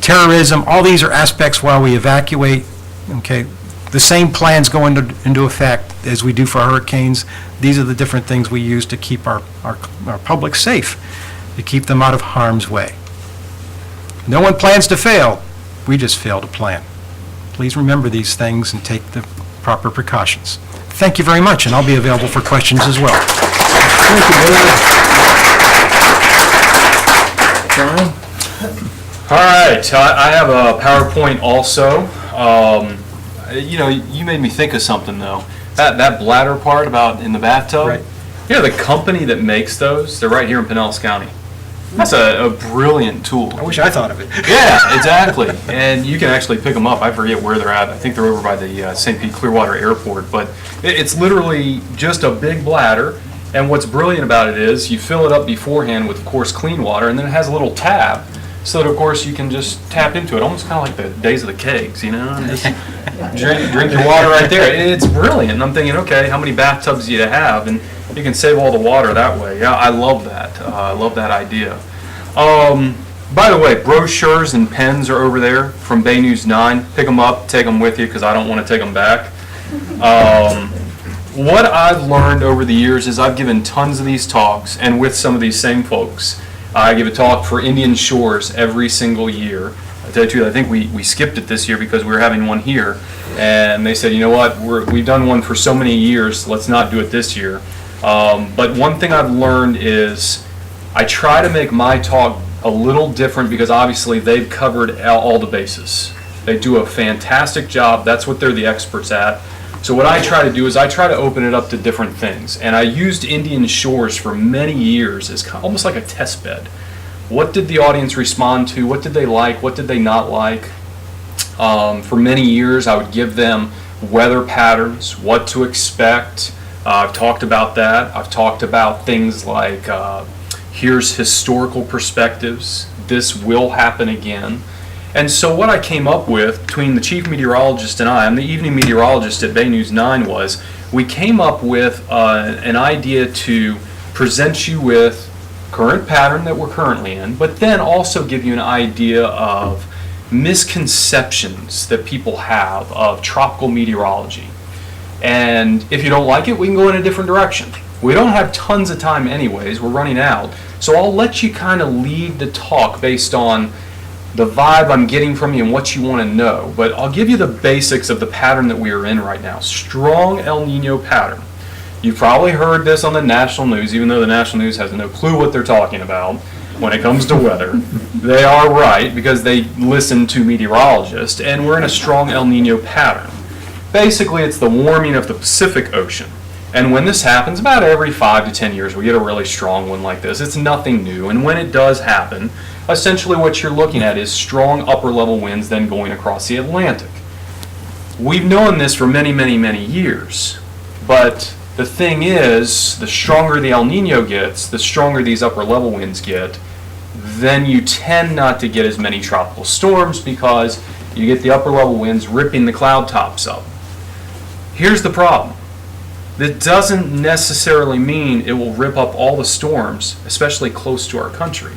terrorism, all these are aspects while we evacuate, okay? The same plans go into effect as we do for hurricanes. These are the different things we use to keep our public safe, to keep them out of harm's way. No one plans to fail. We just fail to plan. Please remember these things and take the proper precautions. Thank you very much, and I'll be available for questions as well. Thank you, Brian. All right, I have a PowerPoint also. You made me think of something though. That bladder part about in the bathtub. Right. You know, the company that makes those, they're right here in Pinellas County. That's a brilliant tool. I wish I thought of it. Yeah, exactly. And you can actually pick them up. I forget where they're at. I think they're over by the St. Pete Clearwater Airport. But it's literally just a big bladder. And what's brilliant about it is you fill it up beforehand with, of course, clean water, and then it has a little tab. so that, of course, you can just tap into it, almost kind of like the days of the kegs, you know? And just drink your water right there. It's brilliant. And I'm thinking, okay, how many bathtubs do you have? And you can save all the water that way. Yeah, I love that. I love that idea. By the way, brochures and pens are over there from Bay News 9. Pick them up, take them with you, because I don't want to take them back. What I've learned over the years is I've given tons of these talks, and with some of these same folks. I give a talk for Indian Shores every single year. I tell you the truth, I think we skipped it this year because we were having one here, and they said, you know what, we've done one for so many years, let's not do it this year. But one thing I've learned is I try to make my talk a little different because obviously they've covered all the bases. They do a fantastic job. That's what they're the experts at. So what I try to do is I try to open it up to different things. And I used Indian Shores for many years as almost like a test bed. What did the audience respond to? What did they like? What did they not like? For many years, I would give them weather patterns, what to expect. I've talked about that. I've talked about things like here's historical perspectives. This will happen again. And so what I came up with between the chief meteorologist and I'm the evening meteorologist at Bay News 9 was we came up with an idea to present you with current pattern that we're currently in, but then also give you an idea of misconceptions that people have of tropical meteorology. And if you don't like it, we can go in a different direction. We don't have tons of time anyways, we're running out. So I'll let you kind of lead the talk based on the vibe I'm getting from you and what you want to know. But I'll give you the basics of the pattern that we are in right now. Strong El Nino pattern. You've probably heard this on the national news, even though the national news has no clue what they're talking about when it comes to weather. They are right because they listen to meteorologists, and we're in a strong El Nino pattern. Basically, it's the warming of the Pacific Ocean. And when this happens, about every 5 to 10 years, we get a really strong one like this. It's nothing new. And when it does happen, essentially what you're looking at is strong upper level winds then going across the Atlantic. We've known this for many, many, many years. But the thing is, the stronger the El Nino gets, the stronger these upper level winds get, then you tend not to get as many tropical storms because you get the upper level winds ripping the cloud tops up. Here's the problem. That doesn't necessarily mean it will rip up all the storms, especially close to our country.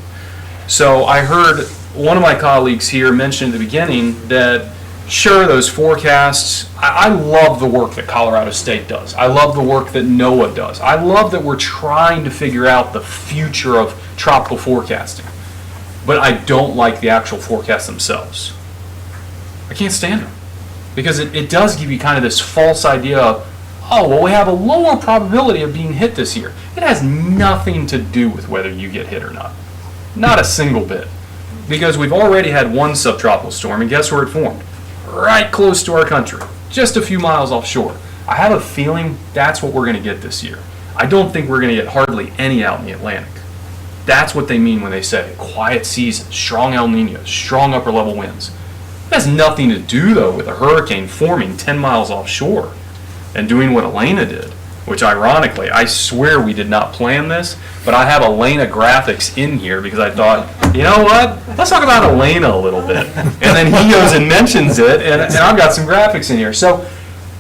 So I heard one of my colleagues here mention at the beginning that, sure, those forecasts, I love the work that Colorado State does. I love the work that NOAA does. I love that we're trying to figure out the future of tropical forecasting. But I don't like the actual forecasts themselves. I can't stand them. Because it does give you kind of this false idea of, oh, well, we have a lower probability of being hit this year. It has nothing to do with whether you get hit or not. Not a single bit. Because we've already had one subtropical storm, and guess where it formed? Right close to our country, just a few miles offshore. I have a feeling that's what we're going to get this year. I don't think we're going to get hardly any out in the Atlantic. That's what they mean when they say quiet season, strong El Nino, strong upper level winds. It has nothing to do, though, with a hurricane forming 10 miles offshore and doing what Elena did, which ironically, I swear we did not plan this, but I have Elena graphics in here because I thought, you know what, let's talk about Elena a little bit. And then he goes and mentions it, and I've got some graphics in here. So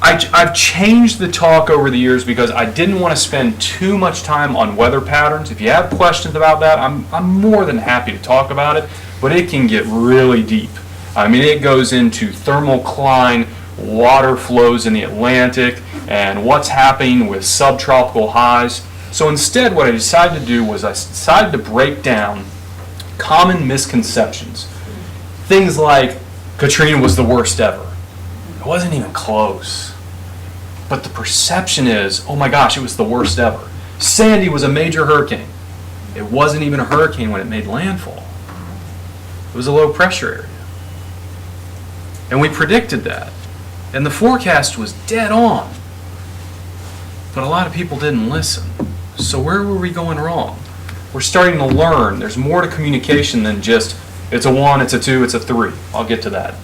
I've changed the talk over the years because I didn't want to spend too much time on weather patterns. If you have questions about that, I'm more than happy to talk about it, but it can get really deep. I mean, it goes into thermocline, water flows in the Atlantic, and what's happening with subtropical highs. So instead, what I decided to do was I decided to break down common misconceptions. Things like Katrina was the worst ever. It wasn't even close. But the perception is, oh my gosh, it was the worst ever. Sandy was a major hurricane. It wasn't even a hurricane when it made landfall. It was a low pressure area. And we predicted that. And the forecast was dead on. But a lot of people didn't listen. So where were we going wrong? We're starting to learn. There's more to communication than just, it's a 1, it's a 2, it's a 3. I'll get to that.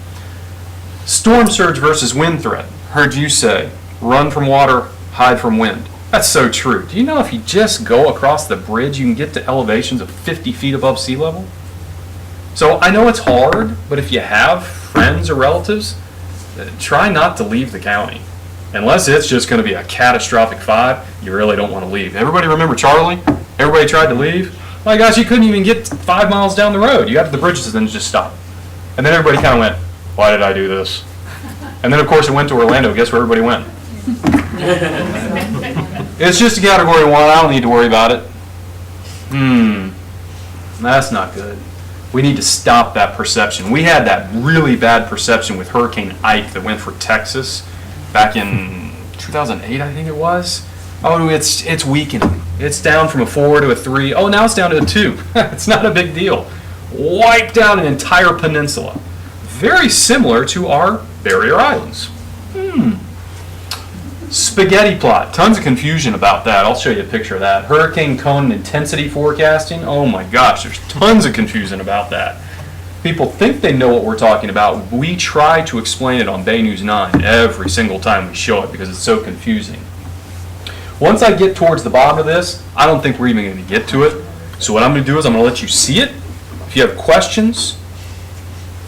Storm surge versus wind threat. Heard you say, run from water, hide from wind. That's so true. Do you know if you just go across the bridge, you can get to elevations of 50 feet above sea level? So I know it's hard, but if you have friends or relatives, try not to leave the county. Unless it's just going to be a catastrophic 5, you really don't want to leave. Everybody remember Charlie? Everybody tried to leave. My gosh, you couldn't even get 5 miles down the road. You got to the bridges and then just stopped. And then everybody kind of went, why did I do this? And then, of course, it went to Orlando. Guess where everybody went? It's just a category 1. I don't need to worry about it. That's not good. We need to stop that perception. We had that really bad perception with Hurricane Ike that went for Texas back in 2008, I think it was. Oh, it's weakening. It's down from a 4 to a 3. Oh, now it's down to a 2. It's not a big deal. Wiped out an entire peninsula. Very similar to our barrier islands. Spaghetti plot. Tons of confusion about that. I'll show you a picture of that. Hurricane cone intensity forecasting. Oh my gosh, there's tons of confusion about that. People think they know what we're talking about. We try to explain it on Bay News 9 every single time we show it because it's so confusing. Once I get towards the bottom of this, I don't think we're even going to get to it. So what I'm going to do is I'm going to let you see it. If you have questions,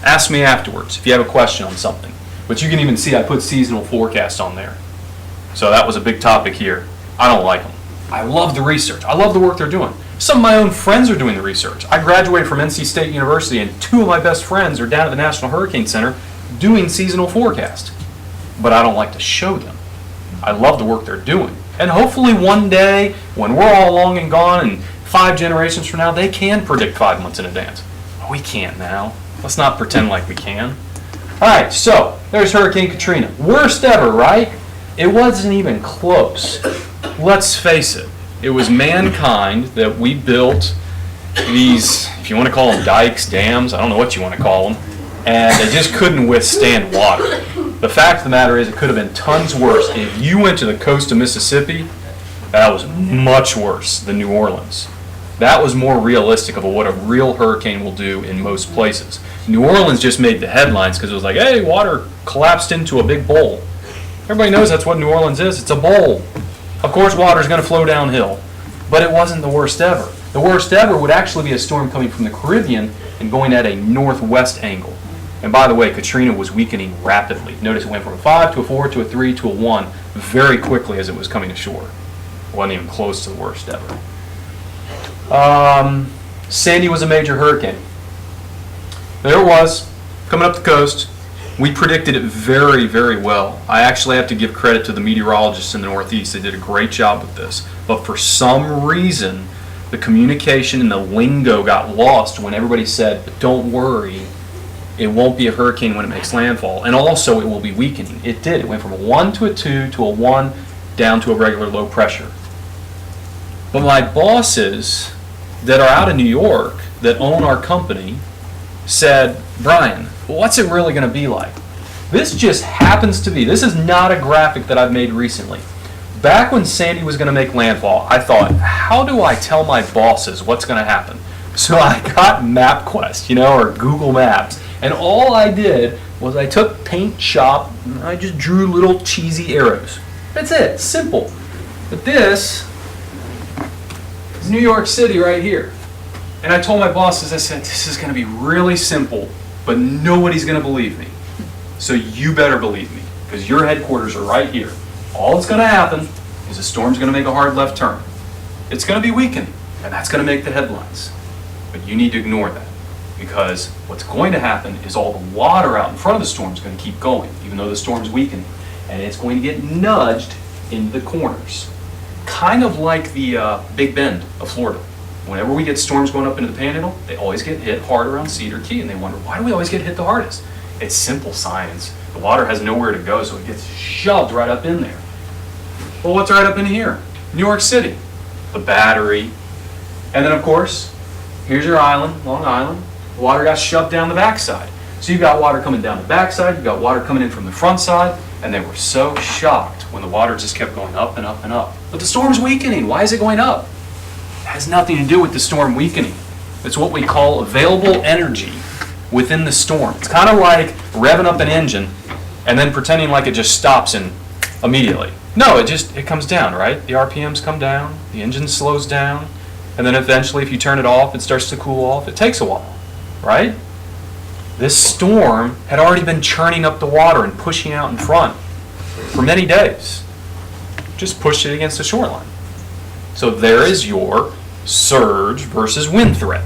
ask me afterwards if you have a question on something. But you can even see I put seasonal forecast on there. So that was a big topic here. I don't like them. I love the research. I love the work they're doing. Some of my own friends are doing the research. I graduated from NC State University, and 2 of my best friends are down at the National Hurricane Center doing seasonal forecast. But I don't like to show them. I love the work they're doing. And hopefully one day, when we're all long and gone, and 5 generations from now, they can predict 5 months in advance. We can't now. Let's not pretend like we can. All right, so there's Hurricane Katrina. Worst ever, right? It wasn't even close. Let's face it. It was mankind that we built these, if you want to call them dikes, dams, I don't know what you want to call them, and they just couldn't withstand water. The fact of the matter is it could have been tons worse. If you went to the coast of Mississippi, that was much worse than New Orleans. That was more realistic of what a real hurricane will do in most places. New Orleans just made the headlines because it was like, hey, water collapsed into a big bowl. Everybody knows that's what New Orleans is. It's a bowl. Of course, water is going to flow downhill. But it wasn't the worst ever. The worst ever would actually be a storm coming from the Caribbean and going at a northwest angle. And by the way, Katrina was weakening rapidly. Notice it went from a 5 to a 4 to a 3 to a 1 very quickly as it was coming ashore. It wasn't even close to the worst ever. Sandy was a major hurricane. There it was, coming up the coast. We predicted it very, very well. I actually have to give credit to the meteorologists in the Northeast. They did a great job with this. But for some reason, the communication and the lingo got lost when everybody said, but don't worry, it won't be a hurricane when it makes landfall. And also, it will be weakening. It did. It went from a 1 to a 2 to a 1 down to a regular low pressure. But my bosses that are out of New York that own our company said, Brian, what's it really going to be like? This just happens to be, this is not a graphic that I've made recently. Back when Sandy was going to make landfall, I thought, how do I tell my bosses what's going to happen? So I got MapQuest, or Google Maps, and all I did was I took Paint Shop, and I just drew little cheesy arrows. That's it, simple. But this is New York City right here. And I told my bosses, I said, this is going to be really simple, but nobody's going to believe me. So you better believe me, because your headquarters are right here. All that's going to happen is the storm's going to make a hard left turn. It's going to be weakening, and that's going to make the headlines. But you need to ignore that, because what's going to happen is all the water out in front of the storm is going to keep going, even though the storm's weakening. And it's going to get nudged into the corners. Kind of like the Big Bend of Florida. Whenever we get storms going up into the Panhandle, they always get hit hard around Cedar Key, and they wonder, why do we always get hit the hardest? It's simple science. The water has nowhere to go, so it gets shoved right up in there. Well, what's right up in here? New York City, the Battery, and then of course, here's your island, Long Island. The water got shoved down the backside. So you've got water coming down the backside, you've got water coming in from the front side, and they were so shocked when the water just kept going up and up and up. But the storm's weakening. Why is it going up? It has nothing to do with the storm weakening. It's what we call available energy within the storm. It's kind of like revving up an engine and then pretending like it just stops and immediately. No, it comes down, right? The RPMs come down, the engine slows down, and then eventually if you turn it off, it starts to cool off. It takes a while. right? This storm had already been churning up the water and pushing out in front for many days. Just pushed it against the shoreline. So there is your surge versus wind threat.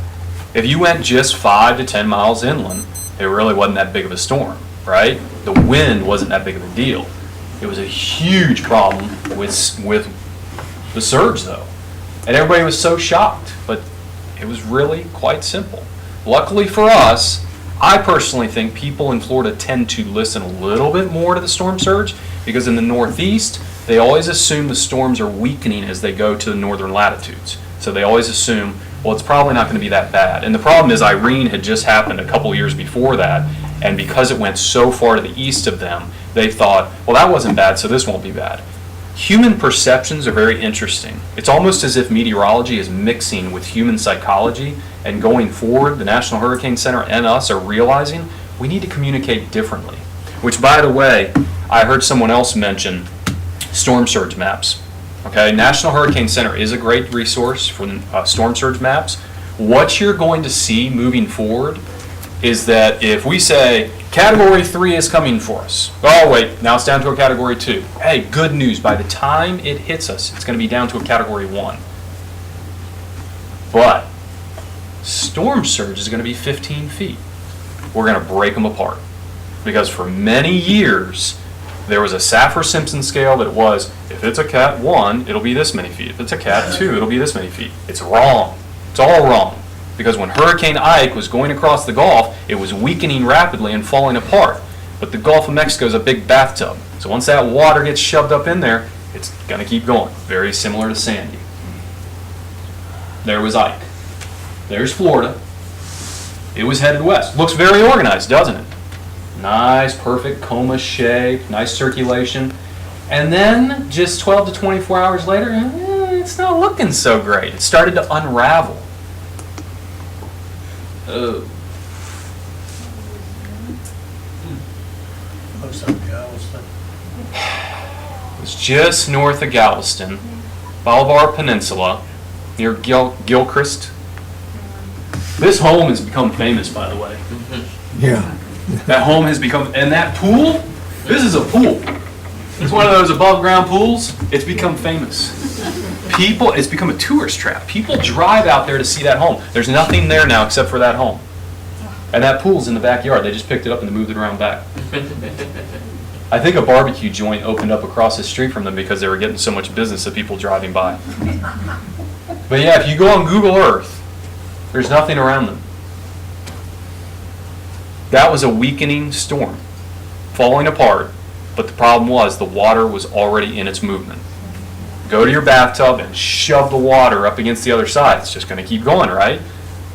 If you went just 5 to 10 miles inland, it really wasn't that big of a storm, right? The wind wasn't that big of a deal. It was a huge problem with the surge, though. And everybody was so shocked, but it was really quite simple. Luckily for us, I personally think people in Florida tend to listen a little bit more to the storm surge, because in the Northeast, they always assume the storms are weakening as they go to the northern latitudes. So they always assume, well, it's probably not going to be that bad. And the problem is Irene had just happened a couple years before that, and because it went so far to the east of them, they thought, well, that wasn't bad, so this won't be bad. Human perceptions are very interesting. It's almost as if meteorology is mixing with human psychology, and going forward, the National Hurricane Center and us are realizing we need to communicate differently. Which, by the way, I heard someone else mention storm surge maps. Okay, National Hurricane Center is a great resource for storm surge maps. What you're going to see moving forward is that if we say Category 3 is coming for us, oh wait, now it's down to a Category 2. Hey, good news, by the time it hits us, it's going to be down to a Category 1. But storm surge is going to be 15 feet. We're going to break them apart. Because for many years, there was a Saffir-Simpson scale that was, if it's a Cat 1, it'll be this many feet. If it's a Cat 2, it'll be this many feet. It's wrong. It's all wrong. Because when Hurricane Ike was going across the Gulf, it was weakening rapidly and falling apart. But the Gulf of Mexico is a big bathtub. So once that water gets shoved up in there, it's going to keep going. Very similar to Sandy. There was Ike. There's Florida. It was headed west. Looks very organized, doesn't it? Nice, perfect coma shape, nice circulation. And then, just 12 to 24 hours later, it's not looking so great. It started to unravel. Oh. It's just north of Galveston, Bolivar Peninsula, near Gilchrist. This home has become famous, by the way. Yeah. That home has become, and that pool, this is a pool. It's one of those above ground pools. It's become famous. It's become a tourist trap. People drive out there to see that home. There's nothing there now except for that home. And that pool's in the backyard. They just picked it up and moved it around back. I think a barbecue joint opened up across the street from them because they were getting so much business of people driving by. But yeah, if you go on Google Earth, there's nothing around them. That was a weakening storm, falling apart, but the problem was the water was already in its movement. Go to your bathtub and shove the water up against the other side. It's just going to keep going, right?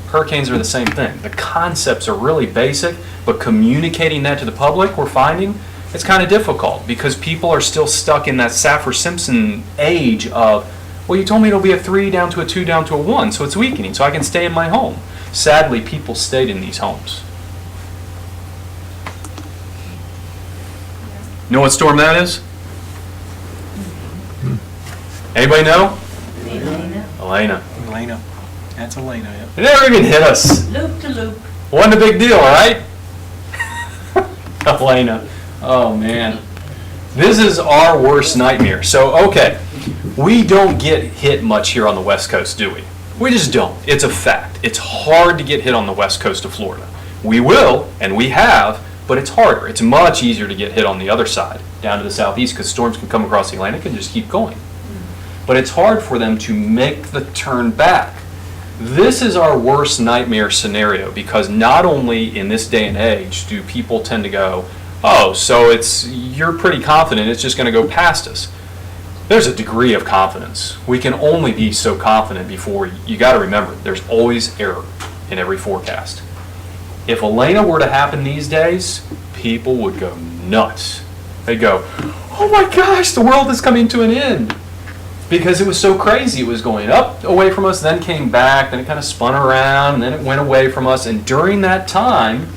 Hurricanes are the same thing. The concepts are really basic, but communicating that to the public, we're finding, it's kind of difficult because people are still stuck in that Saffir-Simpson age of, well, you told me it'll be a 3 down to a 2 down to a 1, so it's weakening, so I can stay in my home. Sadly, people stayed in these homes. Know what storm that is? Anybody know? Elena. Elena. That's Elena, yeah. It never even hit us. Loop to loop. Wasn't a big deal, right? Elena. Oh, man. This is our worst nightmare. So, okay, we don't get hit much here on the West Coast, do we? We just don't. It's a fact. It's hard to get hit on the West Coast of Florida. We will, and we have, but it's harder. It's much easier to get hit on the other side, down to the southeast, because storms can come across the Atlantic and just keep going. But it's hard for them to make the turn back. This is our worst nightmare scenario, because not only in this day and age do people tend to go, oh, so you're pretty confident it's just going to go past us. There's a degree of confidence. We can only be so confident before, you got to remember, there's always error in every forecast. If Elena were to happen these days, people would go nuts. They'd go, oh my gosh, the world is coming to an end. Because it was so crazy. It was going up away from us, then came back, then it kind of spun around, and then it went away from us. And during that time,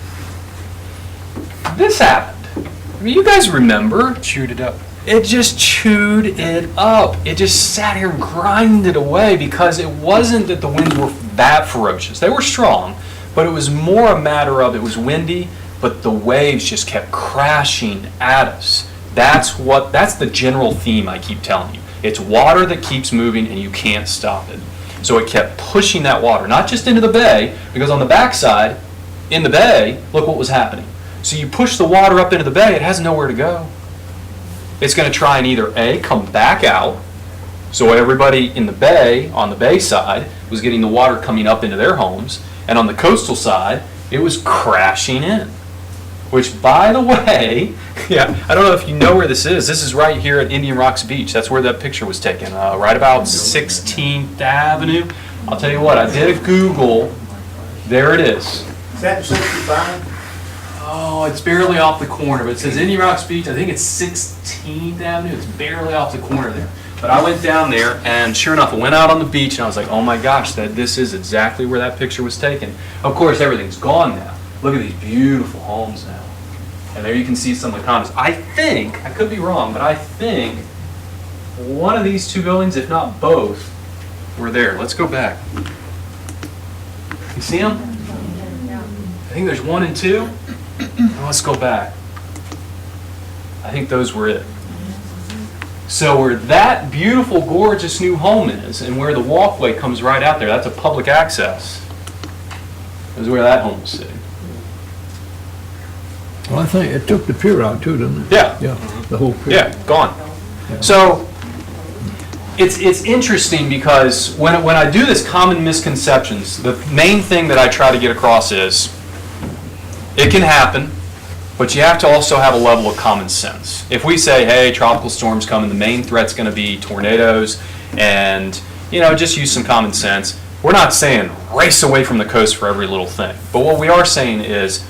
this happened. I mean, you guys remember. Chewed it up. It just chewed it up. It just sat here and grinded away because it wasn't that the winds were that ferocious. They were strong, But it was more a matter of, it was windy, but the waves just kept crashing at us. That's the general theme I keep telling you. It's water that keeps moving and you can't stop it. So it kept pushing that water, not just into the bay, because on the backside, in the bay, look what was happening. So you push the water up into the bay, it has nowhere to go. It's going to try and either A, come back out, so everybody in the bay, on the bay side, was getting the water coming up into their homes, and on the coastal side, it was crashing in. Which, by the way, yeah, I don't know if you know where this is. This is right here at Indian Rocks Beach. That's where that picture was taken, right about 16th Avenue. I'll tell you what, I did a Google. There it is. Is that 65? Oh, it's barely off the corner, but it says Indian Rocks Beach. I think it's 16th Avenue. It's barely off the corner there. But I went down there, and sure enough, I went out on the beach, and I was like, oh my gosh, this is exactly where that picture was taken. Of course, everything's gone now. Look at these beautiful homes now. And there you can see some of the condos. I think, I could be wrong, but I think one of these two buildings, if not both, were there. Let's go back. You see them? I think there's 1 and 2. Now let's go back. I think those were it. So where that beautiful, gorgeous new home is, and where the walkway comes right out there, that's a public access, is where that home is sitting. Well, I think it took the pier out too, didn't it? Yeah. Yeah, the whole pier. Yeah, gone. So it's interesting because when I do this common misconceptions, the main thing that I try to get across is it can happen, but you have to also have a level of common sense. If we say, hey, tropical storms coming, the main threat's going to be tornadoes, and just use some common sense. We're not saying race away from the coast for every little thing, but what we are saying is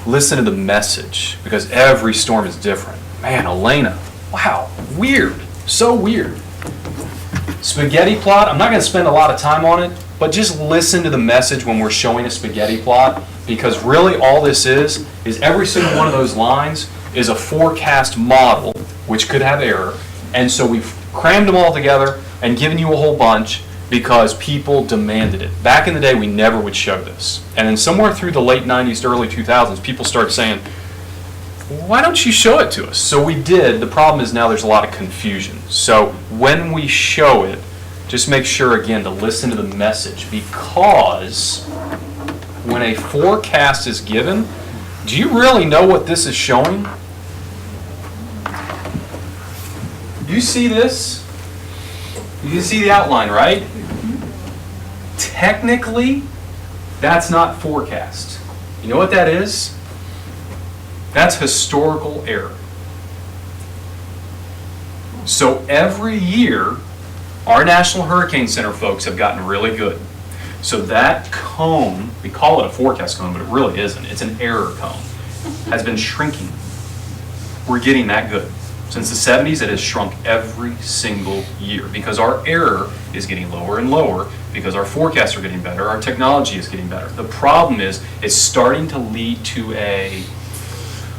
listen to the message, because every storm is different. Man, Elena, wow, weird, so weird. Spaghetti plot, I'm not going to spend a lot of time on it, but just listen to the message when we're showing a spaghetti plot, because really all this is every single one of those lines is a forecast model, which could have error, and so we've crammed them all together and given you a whole bunch because people demanded it. Back in the day, we never would show this. And then somewhere through the late 90s to early 2000s, people started saying, why don't you show it to us? So we did. The problem is now there's a lot of confusion. So when we show it, just make sure, again, to listen to the message, because when a forecast is given, do you really know what this is showing? You see this? You can see the outline, right? Technically, that's not forecast. You know what that is? That's historical error. So every year, our National Hurricane Center folks have gotten really good. So that cone, we call it a forecast cone, but it really isn't. It's an error cone, has been shrinking. We're getting that good. Since the 70s, it has shrunk every single year because our error is getting lower and lower because our forecasts are getting better, our technology is getting better. The problem is it's starting to lead to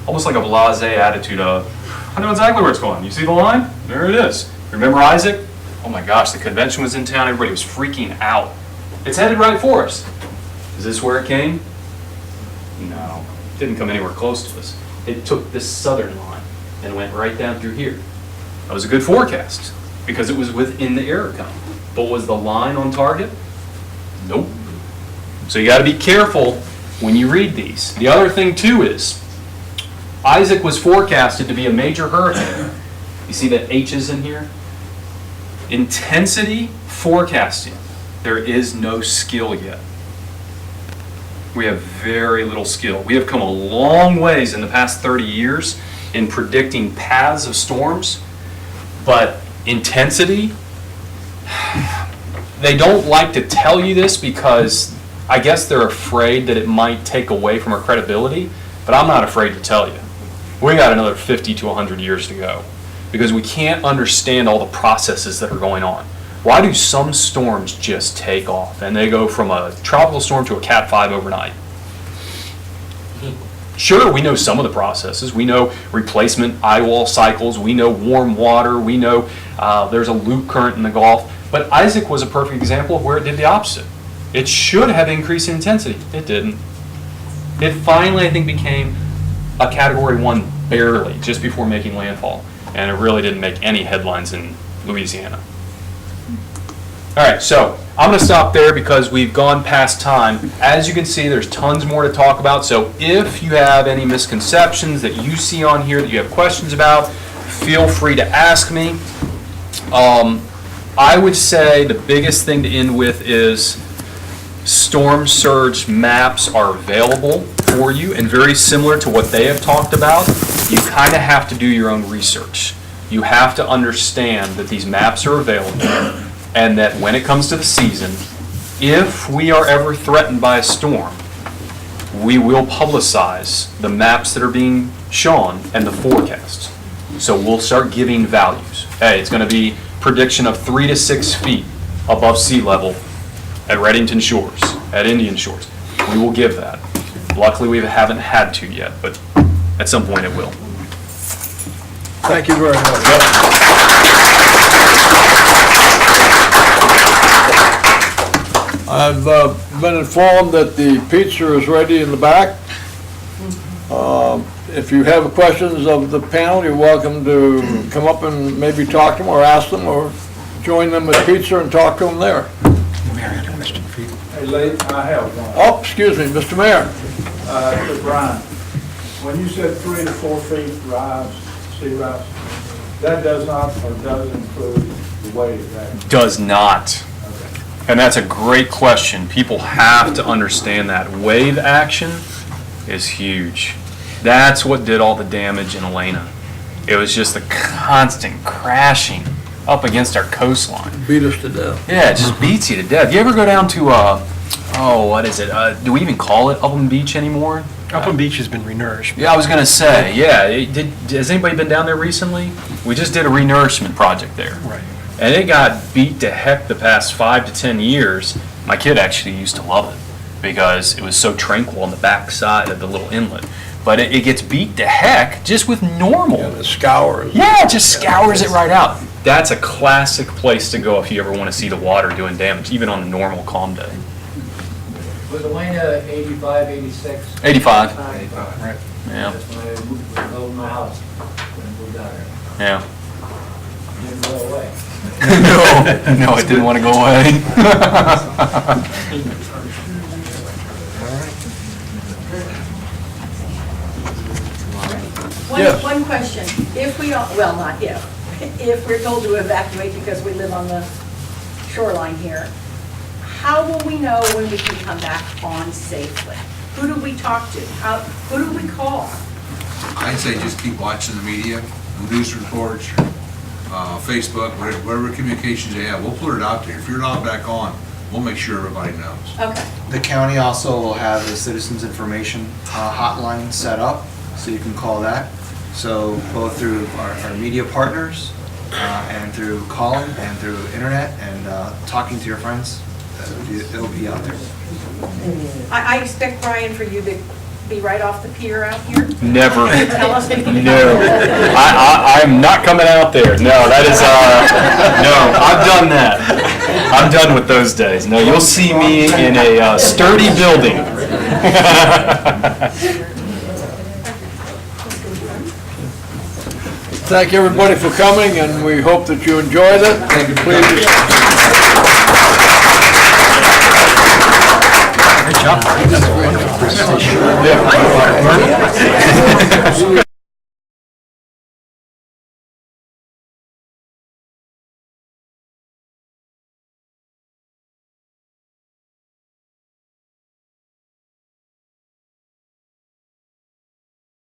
almost like a blasé attitude of, I know exactly where it's going. You see the line? There it is. Remember Isaac? Oh my gosh, the convention was in town, everybody was freaking out. It's headed right for us. Is this where it came? No, it didn't come anywhere close to us. It took this southern line and went right down through here. That was a good forecast because it was within the error cone. But was the line on target? Nope. So you got to be careful when you read these. The other thing too is Isaac was forecasted to be a major hurricane. You see that H's in here? Intensity forecasting. There is no skill yet. We have very little skill. We have come a long ways in the past 30 years in predicting paths of storms, but intensity, they don't like to tell you this because I guess they're afraid that it might take away from our credibility, but I'm not afraid to tell you. We got another 50 to 100 years to go because we can't understand all the processes that are going on. Why do some storms just take off and they go from a tropical storm to a Cat 5 overnight? Sure, we know some of the processes. We know replacement eye wall cycles. We know warm water. We know there's a loop current in the Gulf. But Isaac was a perfect example of where it did the opposite. It should have increased in intensity. It didn't. It finally, I think, became a Category 1 barely, just before making landfall. And it really didn't make any headlines in Louisiana. All right, so I'm going to stop there because we've gone past time. As you can see, there's tons more to talk about. So if you have any misconceptions that you see on here that you have questions about, feel free to ask me. I would say the biggest thing to end with is storm surge maps are available for you, and very similar to what they have talked about, you kind of have to do your own research. You have to understand that these maps are available, and that when it comes to the season, if we are ever threatened by a storm, we will publicize the maps that are being shown and the forecasts. So we'll start giving values. Hey, it's going to be prediction of 3 to 6 feet above sea level at Reddington Shores, at Indian Shores. We will give that. Luckily, we haven't had to yet, but at some point it will. Thank you very much. I've been informed that the pizza is ready in the back. If you have questions of the panel, you're welcome to come up and maybe talk to them or ask them or join them at pizza and talk to them there. Mayor, I had a question for you. Hey, Lee, I have one. Oh, excuse me, Mr. Mayor. To Brian, when you said 3 to 4 feet rise, sea rise, that does not or does include the wave action? Does not. Okay. And that's a great question. People have to understand that. Wave action is huge. That's what did all the damage in Elena. It was just the constant crashing up against our coastline. Beat us to death. Yeah, it just beats you to death. You ever go down to, what is it? Do we even call it Upland Beach anymore? Upland Beach has been renourished. Yeah, I was gonna say, yeah. Has anybody been down there recently? We just did a renourishment project there. Right. And it got beat to heck the past 5 to 10 years. My kid actually used to love it because it was so tranquil on the back side of the little inlet. But it gets beat to heck just with normal. Yeah, the scours. Yeah, it just scours it right out. That's a classic place to go if you ever want to see the water doing damage, even on a normal calm day. Was Elena 85, 86? 85. 95. Right. Yeah, That's when I moved my house, when I moved out here. yeah. Didn't go away. No, it didn't want to go away. Yes. One question. If we, well, not if we're told to evacuate because we live on the shoreline here, how will we know when we can come back on safely? Who do we talk to? Who do we call? I'd say just keep watching the media, the news reports, Facebook, whatever communications they have, we'll put it out there. If you're not back on, we'll make sure everybody knows. Okay. The county also will have the citizens information hotline set up, so you can call that. So both through our media partners and through calling and through internet and talking to your friends, it'll be out there. I expect, Brian, for you to be right off the pier out here. Never. Tell us when you can No, I'm not coming out there. No, that is, no, I've done that. I'm done with those days. No, you'll see me in a sturdy building. Thank everybody for coming, and we hope that you enjoyed it. Thank you. Great job. That's a wonderful presentation. Yeah.